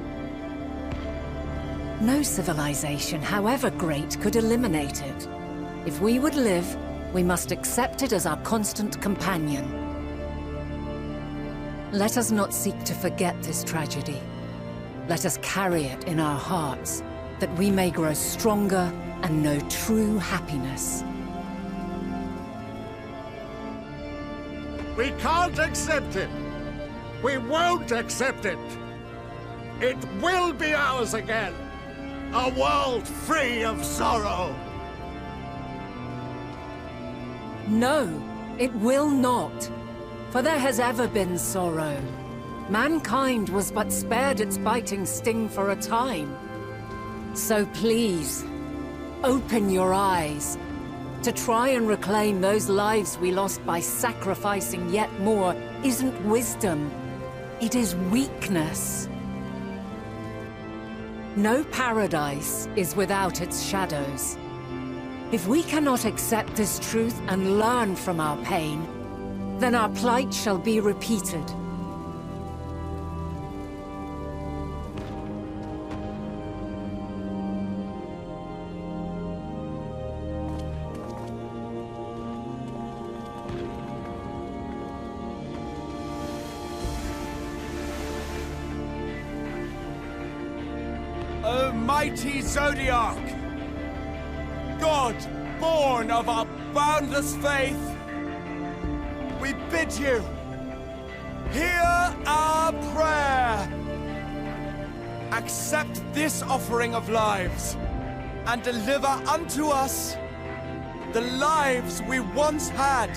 No civilization, however great, could eliminate it. If we would live, we must accept it as our constant companion. Let us not seek to forget this tragedy. Let us carry it in our hearts, that we may grow stronger and know true happiness. We can't accept it! We won't accept it! It will be ours again! A world free of sorrow! No, it will not. For there has ever been sorrow. Mankind was but spared its biting sting for a time. So please, open your eyes. To try and reclaim those lives we lost by sacrificing yet more isn't wisdom. It is weakness. No paradise is without its shadows. If we cannot accept this truth and learn from our pain, then our plight shall be repeated. O mighty Zodiac! God, born of our boundless faith, we bid you, hear our prayer. Accept this offering of lives, and deliver unto us the lives we once had.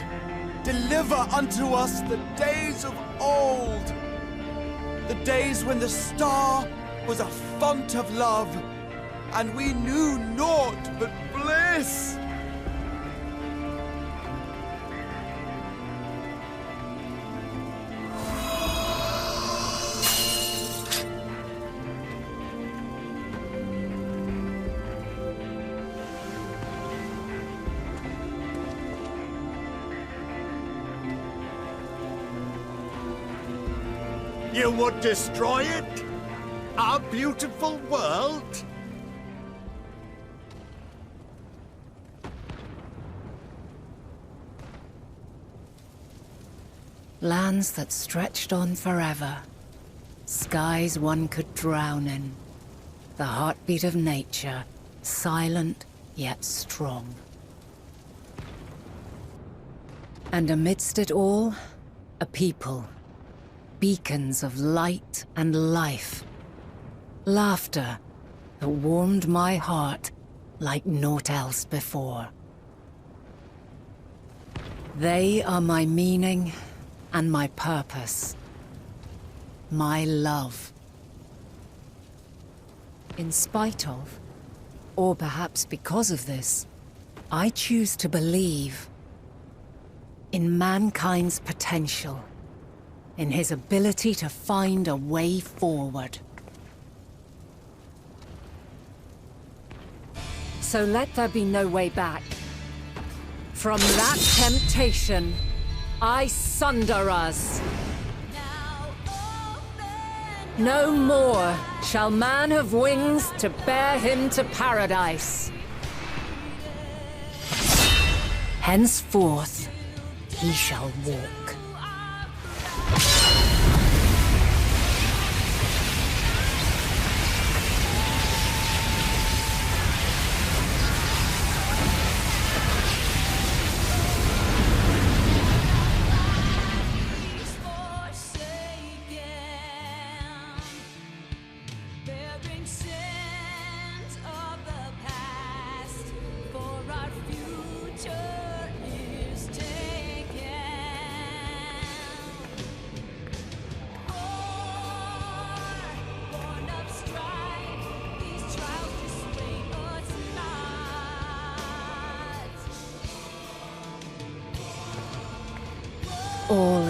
Deliver unto us the days of old, the days when the star was a font of love, and we knew naught but bliss. You would destroy it? Our beautiful world? Lands that stretched on forever. Skies one could drown in. The heartbeat of nature, silent yet strong. And amidst it all, a people. Beacons of light and life. Laughter that warmed my heart like naught else before. They are my meaning and my purpose. My love. In spite of, or perhaps because of this, I choose to believe in mankind's potential. In his ability to find a way forward. So let there be no way back. From that temptation, I sunder us. No more shall man have wings to bear him to paradise. Henceforth, he shall walk.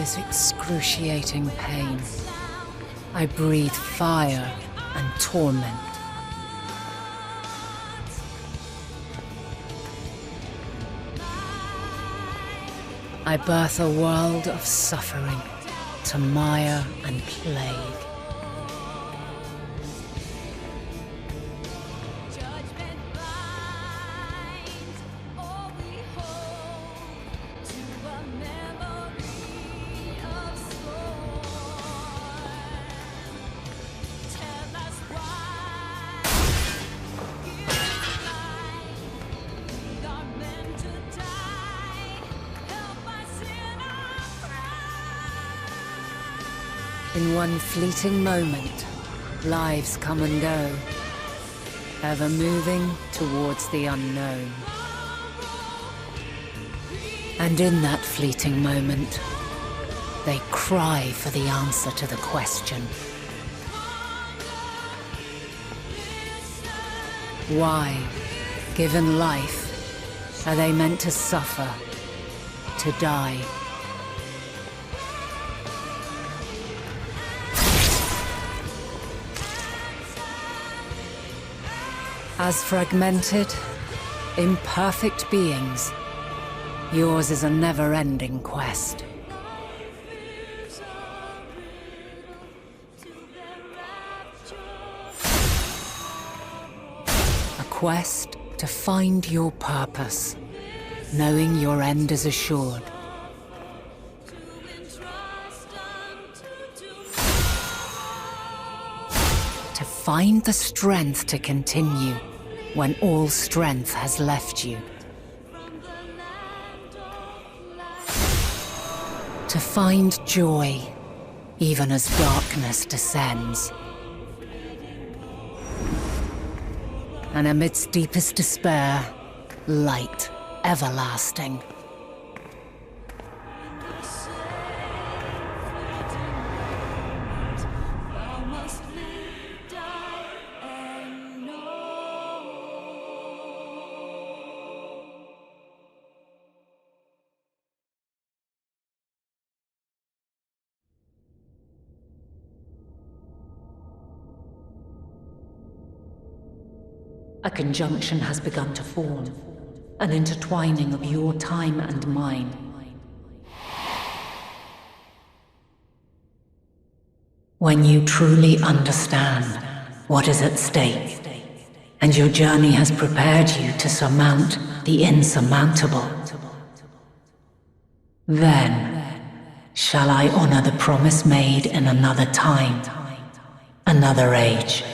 this excruciating pain. I breathe fire and torment. I birth a world of suffering, to mire and plague. In one fleeting moment, lives come and go, ever moving towards the unknown. And in that fleeting moment, they cry for the answer to the question. Why, given life, are they meant to suffer, to die? As fragmented, imperfect beings, yours is a never-ending quest. A quest to find your purpose, knowing your end is assured. To find the strength to continue when all strength has left you. To find joy, even as darkness descends. And amidst deepest despair, light everlasting. A conjunction has begun to form, an intertwining of your time and mine. When you truly understand what is at stake, and your journey has prepared you to surmount the insurmountable, then shall I honor the promise made in another time, another age.